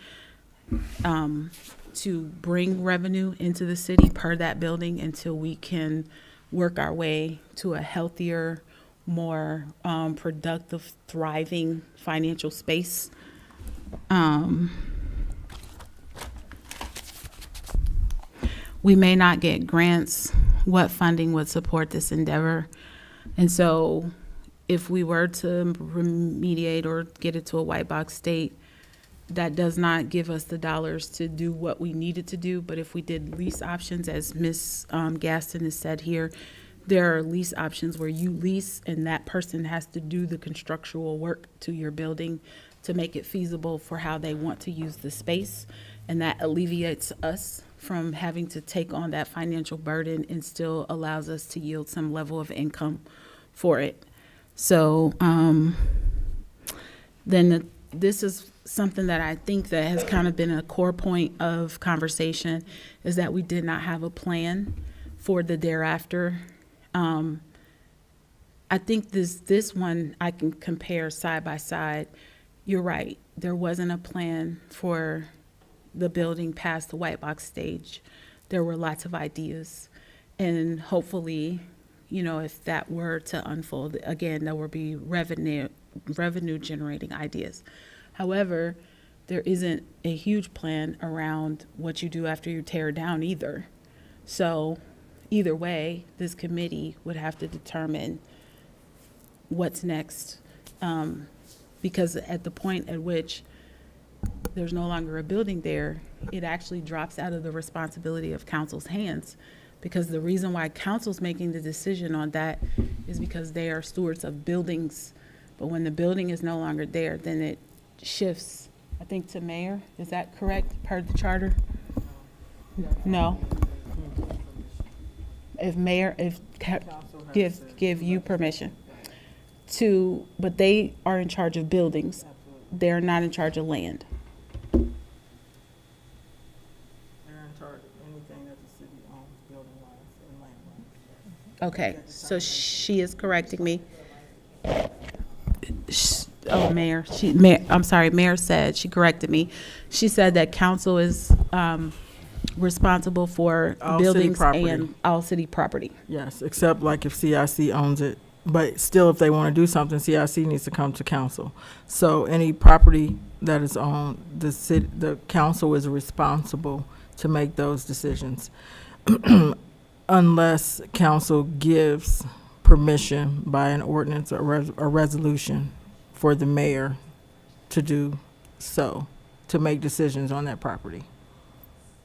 to bring revenue into the city per that building until we can work our way to a healthier, more productive, thriving financial space. We may not get grants. What funding would support this endeavor? And so if we were to remediate or get it to a white box state, that does not give us the dollars to do what we needed to do. But if we did lease options, as Ms. Gaston has said here, there are lease options where you lease and that person has to do the constructual work to your building to make it feasible for how they want to use the space. And that alleviates us from having to take on that financial burden and still allows us to yield some level of income for it. So this is something that I think that has kind of been a core point of conversation, is that we did not have a plan for the thereafter. I think this one I can compare side by side. You're right. There wasn't a plan for the building past the white box stage. There were lots of ideas. And hopefully, if that were to unfold, again, there will be revenue generating ideas. However, there isn't a huge plan around what you do after you tear down either. So either way, this committee would have to determine what's next. Because at the point at which there's no longer a building there, it actually drops out of the responsibility of council's hands. Because the reason why council's making the decision on that is because they are stewards of buildings. But when the building is no longer there, then it shifts, I think, to mayor. Is that correct, per the charter? No. Give you permission to, but they are in charge of buildings. They're not in charge of land. They're in charge of anything that the city owns, building-wise and land-wise. Okay, so she is correcting me. Oh, Mayor, Mayor said, she corrected me. She said that council is responsible for All city buildings property. and all city property. Yes, except like if CIC owns it. But still, if they want to do something, CIC needs to come to council. So any property that is owned, the council is responsible to make those decisions. Unless council gives permission by an ordinance or a resolution for the mayor to do so, to make decisions on that property.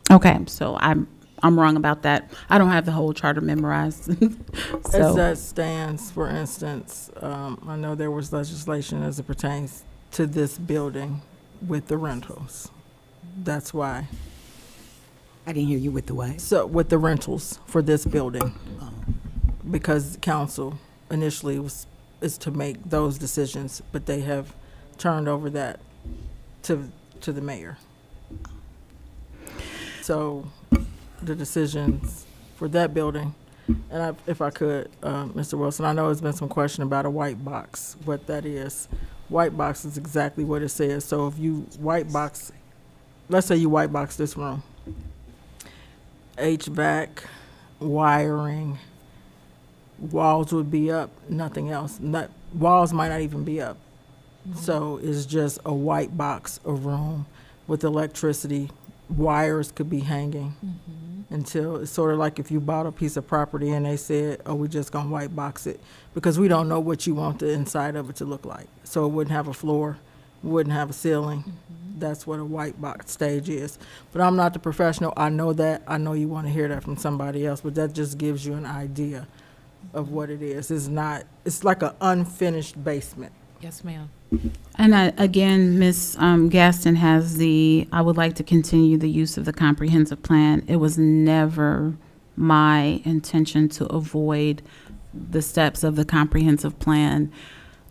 Okay, so I'm wrong about that. I don't have the whole charter memorized. As So, that stands, for instance, I know there was legislation as it pertains to this building with the rentals. That's why. I didn't hear you with the what? So with the rentals for this building, because council initially is to make those decisions, but they have turned over that to the mayor. So the decisions for that building, and if I could, Mr. Wilson, I know there's been some question about a white box, what that is. White box is exactly what it says. So if you white box, let's say you white box this room, HVAC, wiring, walls would be up, nothing else. Walls might not even be up. So it's just a white box, a room with electricity. Wires could be hanging until it's sort of like if you bought a piece of property and they said, oh, we're just going to white box it because we don't know what you want the inside of it to look like. So it wouldn't have a floor, wouldn't have a ceiling. That's what a white box stage is. But I'm not the professional. I know that. I know you want to hear that from somebody else, but that just gives you an idea of what it is. It's like an unfinished basement. Yes, ma'am. and again, Ms. Gaston has I would like to continue the use of the comprehensive plan. It was never my intention to avoid the steps of the comprehensive plan.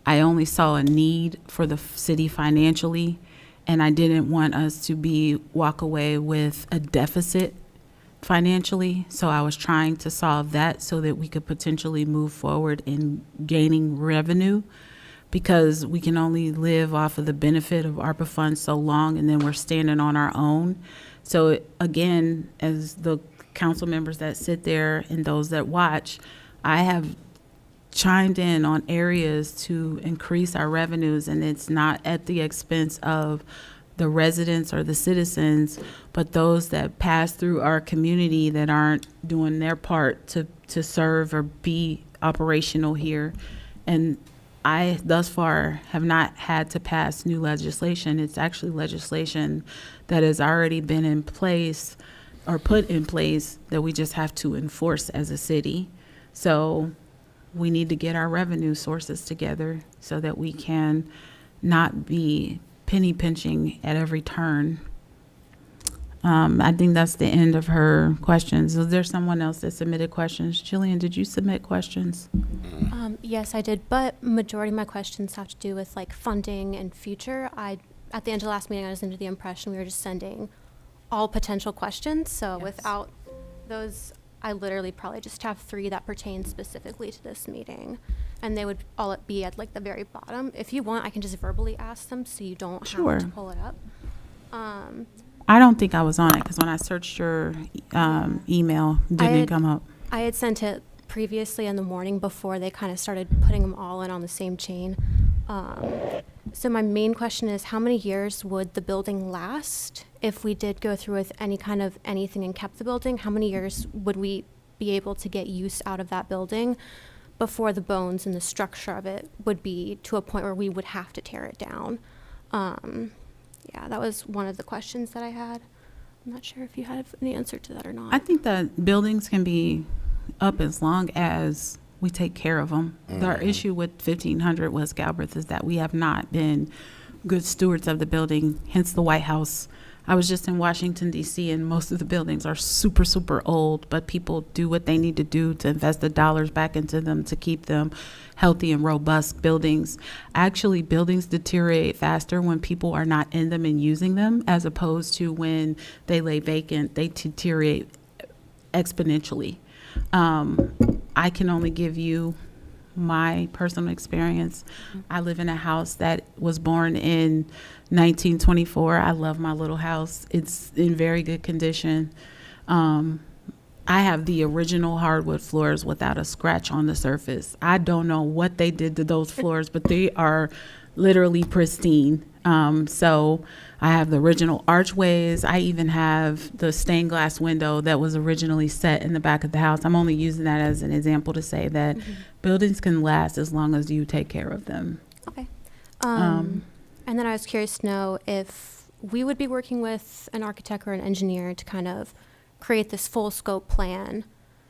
I only saw a need for the city financially, and I didn't want us to walk away with a deficit financially, so I was trying to solve that so that we could potentially move forward in gaining revenue, because we can only live off of the benefit of ARPA funds so long, and then we're standing on our own. So again, as the council members that sit there and those that watch, I have chimed in on areas to increase our revenues, and it's not at the expense of the residents or the citizens, but those that pass through our community that aren't doing their part to serve or be operational here. And I, thus far, have not had to pass new legislation. It's actually legislation that has already been in place or put in place that we just have to enforce as a city. So we need to get our revenue sources together so that we can not be penny pinching at every turn. I think that's the end of her questions. Is there someone else that submitted questions? Jillian, did you submit questions? Yes, I did, but majority of my questions have to do with like funding and future. At the end of the last meeting, I was under the impression we were just sending all potential questions. So Yes. without those, I literally probably just have 3 that pertain specifically to this meeting. And they would all be at like the very bottom. If you want, I can just verbally ask them so you don't Sure. have to pull it up. I don't think I was on it because when I searched your email, it didn't come up. I had sent it previously in the morning before they kind of started putting them all in on the same chain. So my main question is, how many years would the building last if we did go through with any kind of anything and kept the building? How many years would we be able to get use out of that building before the bones and the structure of it would be to a point where we would have to tear it down? Yeah, that was one of the questions that I had. I'm not sure if you have an answer to that or not. I think that buildings can be up as long as we take care of them. Our issue with 1500 West Galbraith is that we have not been good stewards of the building, hence the White House. I was just in Washington, D.C., and most of the buildings are super, super old, but people do what they need to do to invest the dollars back into them to keep them healthy and robust buildings. Actually, buildings deteriorate faster when people are not in them and using them, as opposed to when they lay vacant, they deteriorate exponentially. I can only give you my personal experience. I live in a house that was born in 1924. I love my little house. It's in very good condition. I have the original hardwood floors without a scratch on the surface. I don't know what they did to those floors, but they are literally pristine. So I have the original archways. I even have the stained glass window that was originally set in the back of the house. I'm only using that as an example to say that buildings can last as long as you take care of them. Okay. And then I was curious to know if we would be working with an architect or an engineer to kind of create this full scope plan,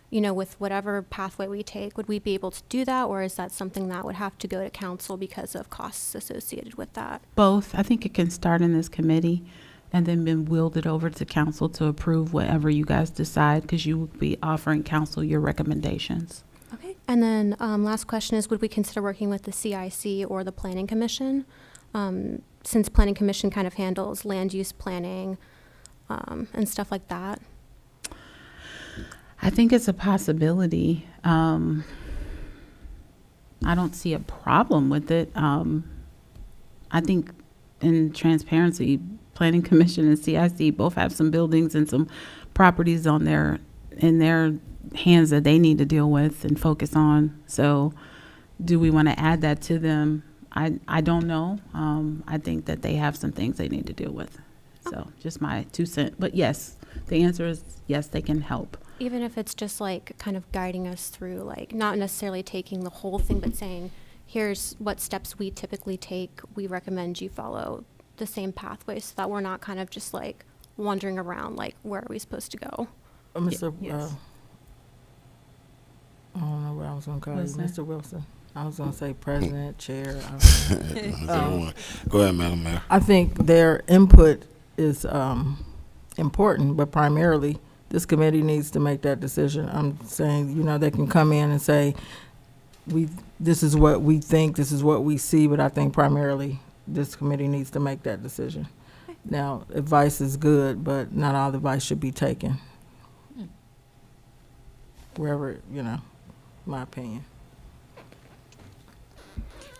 you know, with whatever pathway we take. Would we be able to do that, or is that something that would have to go to council because of costs associated with that? Both. I think it can start in this committee and then be wielded over to council to approve whatever you guys decide, because you will be offering council your recommendations. Okay. And then last question is, would we consider working with the CIC or the Planning Commission? Since Planning Commission kind of handles land use planning and stuff like that. I think it's a possibility. I don't see a problem with it. I think in transparency, Planning Commission and CIC both have some buildings and some properties in their hands that they need to deal with and focus on. So do we want to add that to them? I don't know. I think that they have some things they need to deal with. So just my 2 cents. But yes, the answer is yes, they can help. Even if it's just like kind of guiding us through, like not necessarily taking the whole thing, but saying, here's what steps we typically take. We recommend you follow the same pathway so that we're not kind of just like wandering around, like, where are we supposed to go? Mr. yes. I don't know what I was going to call you, Wilson. Mr. Wilson. I was going to say president, chair. Go ahead, Madam Mayor. I think their input is important, but primarily this committee needs to make that decision. I'm saying, you know, they can come in and say, this is what we think, this is what we see, but I think primarily this committee needs to make that decision. Now, advice is good, but not all advice should be taken. wherever, my opinion.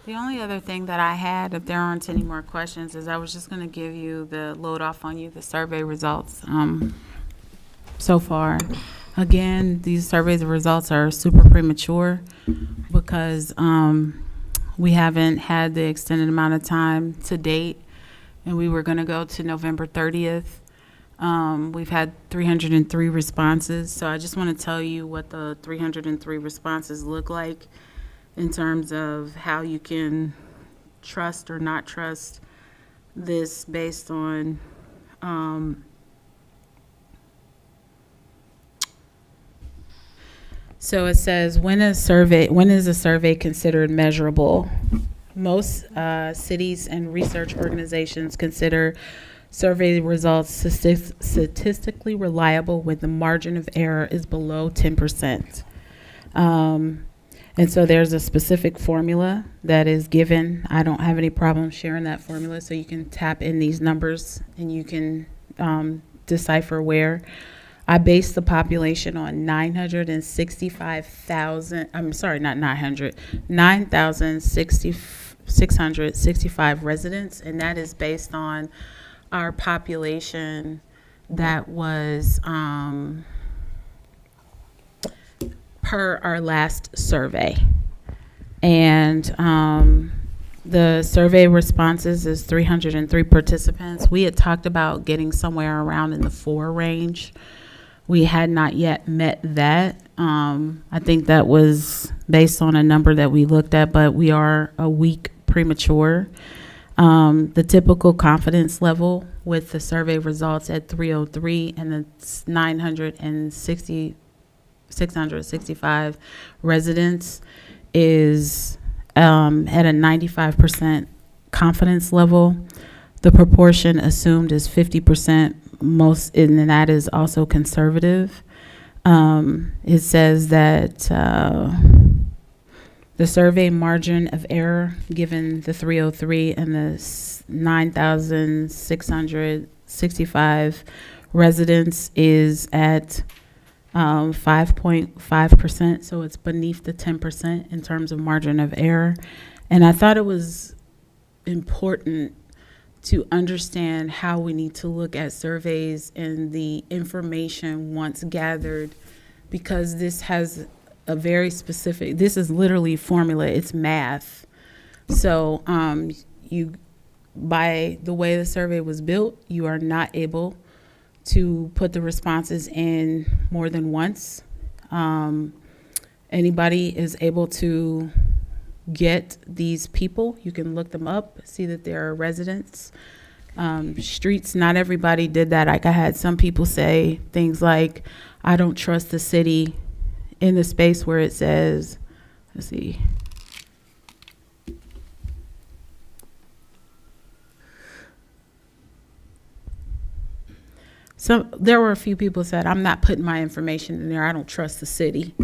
The only other thing that I had, if there aren't any more questions, is I was just going to give you load off on you the survey results so far. Again, these survey results are super premature because we haven't had the extended amount of time to date, and we were going to go to November 30th. We've had 303 responses, so I just want to tell you what the 303 responses look like in terms of how you can trust or not trust this based on so it says, when is a survey considered measurable? Most cities and research organizations consider survey results statistically reliable when the margin of error is below 10%. And so there's a specific formula that is given. I don't have any problem sharing that formula, so you can tap in these numbers and you can decipher where. I based the population on 9,665 residents, and that is based on our population that was per our last survey. And the survey responses is 303 participants. We had talked about getting somewhere around in the 4 range. We had not yet met that. I think that was based on a number that we looked at, but we are a week premature. The typical confidence level with the survey results at 303 and the 665 residents is at a 95% confidence level. The proportion assumed is 50%, and that is also conservative. It says that the survey margin of error, given the 303 and the 9,665 residents, is at 5.5%, so it's beneath the 10% in terms of margin of error. And I thought it was important to understand how we need to look at surveys and the information once gathered, because this has a very specific, this is literally formula, it's math. So by the way the survey was built, you are not able to put the responses in more than once. Anybody is able to get these people. You can look them up, see that they're residents. Streets, not everybody did that. Like, I had some people say things like, I don't trust the city, in the space where it says, let's see. So there were a few people said, I'm not putting my information in there. I don't trust the city.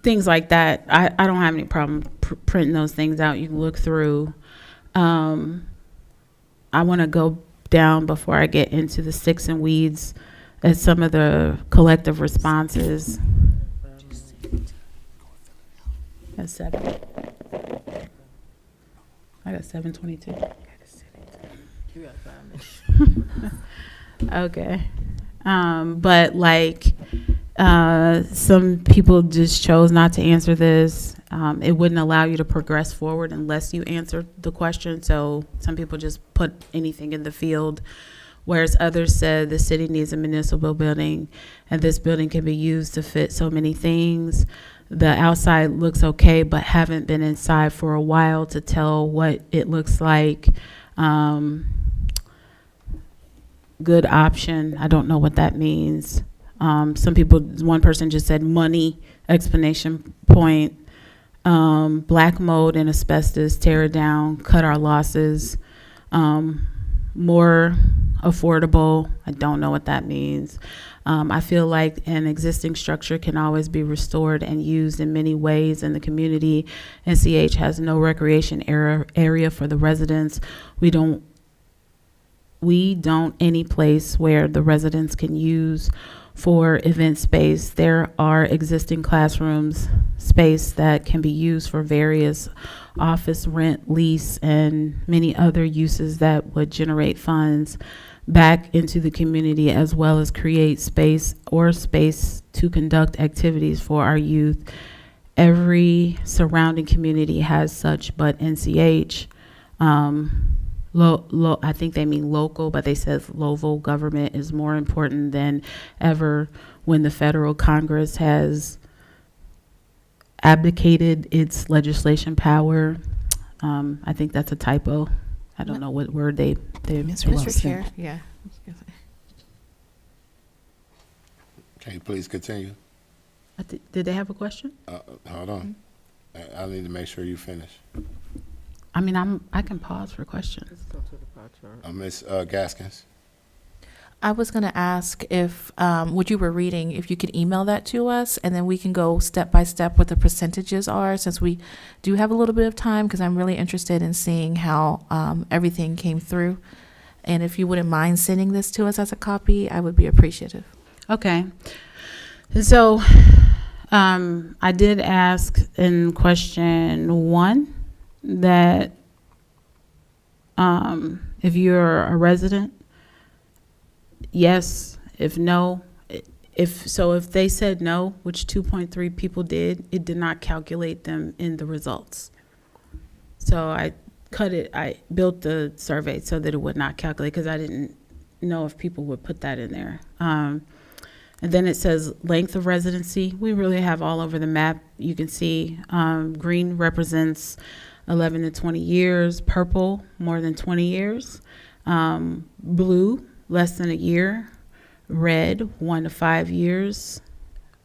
Things like that. I don't have any problem printing those things out. You can look through. I want to go down before I get into the sticks and weeds at some of the collective responses. That's 7. I got 722. Okay. But like, some people just chose not to answer this. It wouldn't allow you to progress forward unless you answered the question. So some people just put anything in the field, whereas others said the city needs a municipal building and this building can be used to fit so many things. The outside looks okay, but haven't been inside for a while to tell what it looks like. Good option. I don't know what that means. Some people, one person just said money, explanation point. Black mold and asbestos, tear it down, cut our losses. More affordable. I don't know what that means. I feel like an existing structure can always be restored and used in many ways in the community. NCH has no recreation area for the residents. We don't any place where the residents can use for event space. There are existing classrooms space that can be used for various office rent, lease, and many other uses that would generate funds back into the community, as well as create space to conduct activities for our youth. Every surrounding community has such, but NCH, I think they mean local, but they says local government is more important than ever when the federal Congress has abdicated its legislation power. I think that's a typo. I don't know what word they Mr. Chair, yeah. Can you please continue? Did they have a question? Hold on. I need to make sure you finish. I mean, I can pause for questions. Ms. Gaskins? I was going to ask if what you were reading, if you could email that to us, and then we can go step by step what the percentages are, since we do have a little bit of time, because I'm really interested in seeing how everything came through. And if you wouldn't mind sending this to us as a copy, I would be appreciative. Okay. So I did ask in question 1 that if you're a resident, yes. If no, if they said no, which 2.3 people did, it did not calculate them in the results. So I built the survey so that it would not calculate, because I didn't know if people would put that in there. And then it says length of residency. We really have all over the map. You can see green represents 11 to 20 years, purple more than 20 years, blue less than a year, red 1 to 5 years,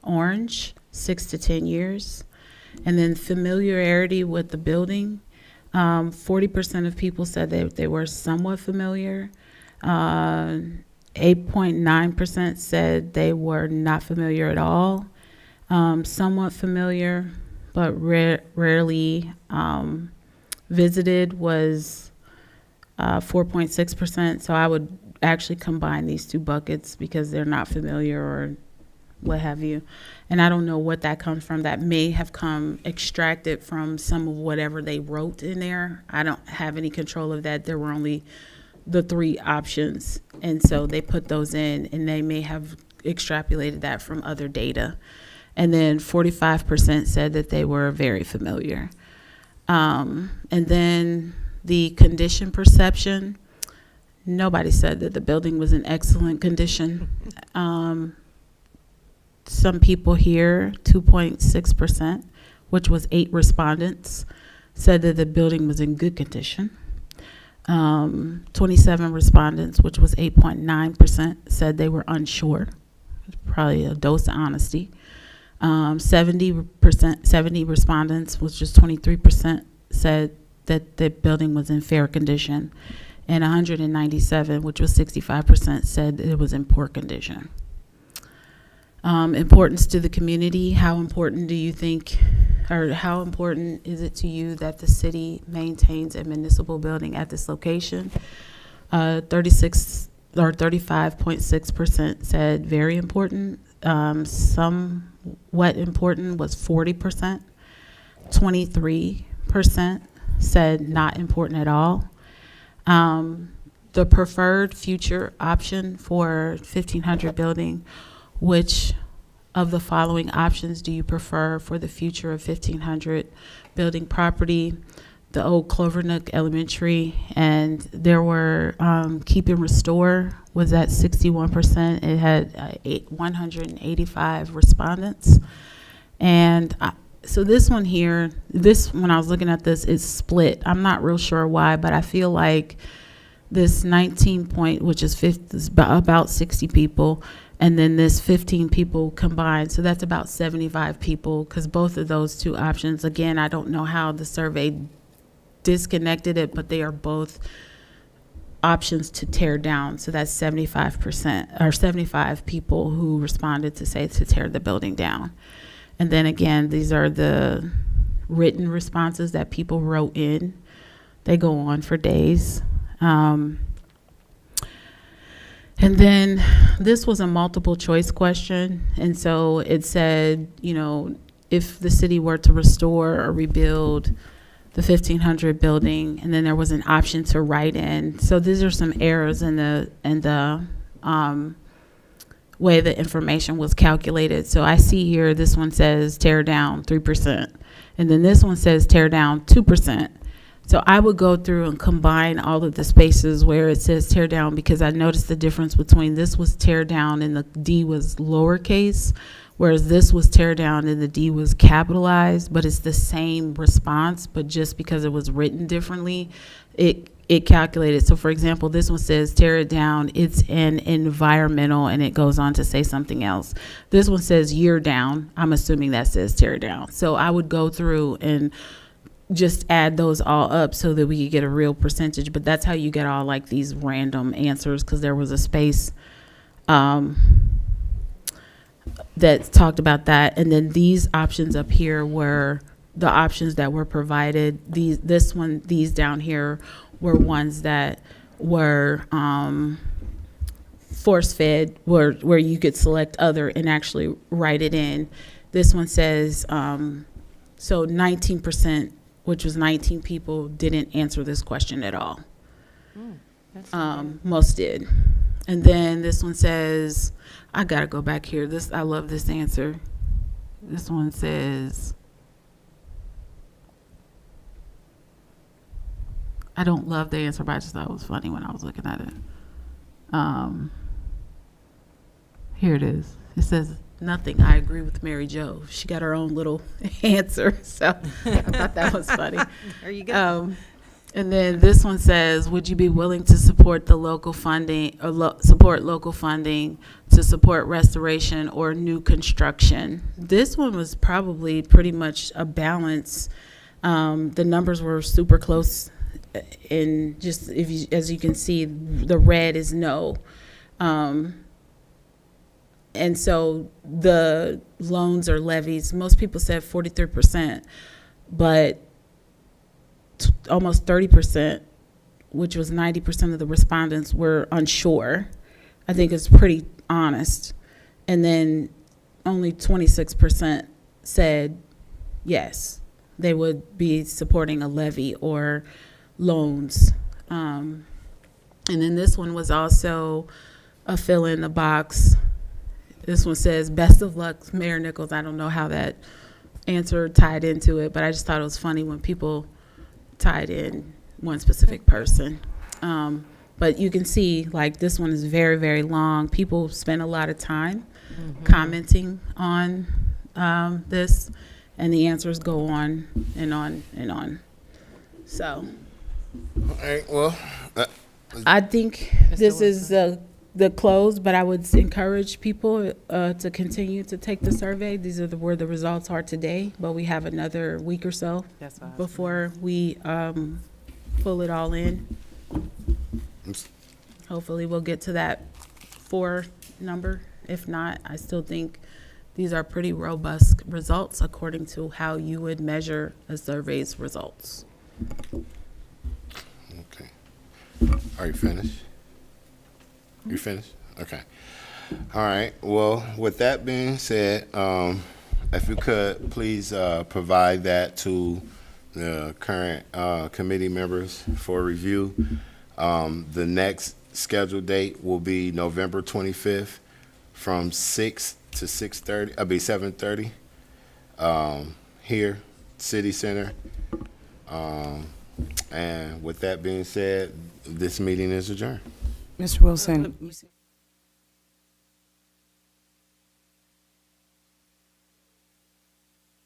orange 6 to 10 years, and then familiarity with the building. 40% of people said that they were somewhat familiar. 8.9% said they were not familiar at all. Somewhat familiar, but rarely visited was 4.6%. So I would actually combine these two buckets because they're not familiar or what have you. And I don't know what that comes from. That may have come extracted from some of whatever they wrote in there. I don't have any control of that. There were only the 3 options. And so they put those in, and they may have extrapolated that from other data. And then 45% said that they were very familiar. And then the condition perception, nobody said that the building was in excellent condition. Some people here, 2.6%, which was 8 respondents, said that the building was in good condition. 27 respondents, which was 8.9%, said they were unsure. Probably a dose of honesty. 70 respondents, which is 23%, said that the building was in fair condition. And 197, which was 65%, said that it was in poor condition. Importance to the community. How important do you think, or how important is it to you that the city maintains a municipal building at this location? 35.6% said very important. Somewhat important was 40%. 23% said not important at all. The preferred future option for 1500 building, which of the following options do you prefer for the future of 1500 building property? The old Clovernook Elementary, and there were Keep and Restore was at 61%. It had 185 respondents. And so this one here, when I was looking at this, is split. I'm not real sure why, but I feel like this 19 point, which is about 60 people, and then this 15 people combined. So that's about 75 people, because both of those two options, again, I don't know how the survey disconnected it, but they are both options to tear down. So that's 75% or 75 people who responded to say to tear the building down. And then again, these are the written responses that people wrote in. They go on for days. And And then this was a multiple choice question. And so it said, you know, if the city were to restore or rebuild the 1500 building, and then there was an option to write in. So these are some errors in the way the information was calculated. So I see here, this one says tear down 3%. And then this one says tear down 2%. So I would go through and combine all of the spaces where it says tear down, because I noticed the difference between this was tear down and the D was lowercase, whereas this was tear down and the D was capitalized, but it's the same response, but just because it was written differently, it calculated. So for example, this one says tear it down, it's an environmental, and it goes on to say something else. This one says year down, I'm assuming that says tear down. So I would go through and just add those all up so that we could get a real percentage, but that's how you get all like these random answers, because there was a space that talked about that. And then these options up here were the options that were provided. These down here were ones that were force fed, where you could select other and actually write it in. This one says, so 19%, which was 19 people, didn't answer this question at all. Most did. And then this one says, I gotta go back here. I love this answer. This one says, I don't love the answer, but I just thought it was funny when I was looking at it. Here it is. It says, nothing. I agree with Mary Jo. She got her own little answer. So I thought that was funny. There you go. And then this one says, would you be willing to support the local funding, or support local funding to support restoration or new construction? This one was probably pretty much a balance. The numbers were super close, and just as you can see, the red is no. And so the loans or levies, most people said 43%, but almost 30%, which was 90% of the respondents, were unsure. I think it's pretty honest. And then only 26% said yes, they would be supporting a levy or loans. And then this one was also a fill in the box. This one says, best of luck, Mayor Nichols. I don't know how that answer tied into it, but I just thought it was funny when people tied in one specific person. But you can see, like, this one is very, very long. People spend a lot of time commenting on this, and the answers go on and on and on. So All right, well, I think this is the close, but I would encourage people to continue to take the survey. These are where the results are today, but we have another week or so That's what I was before we pull it all in. Hopefully we'll get to that 4 number. If not, I still think these are pretty robust results according to how you would measure a survey's results. okay. Are you finished? You finished? Okay. All right. Well, with that being said, if you could please provide that to the current committee members for review. The next scheduled date will be November 25th from 6 to 6:30. I'll be 7:30 here, City Center. And with that being said, this meeting is adjourned. Mr. Wilson,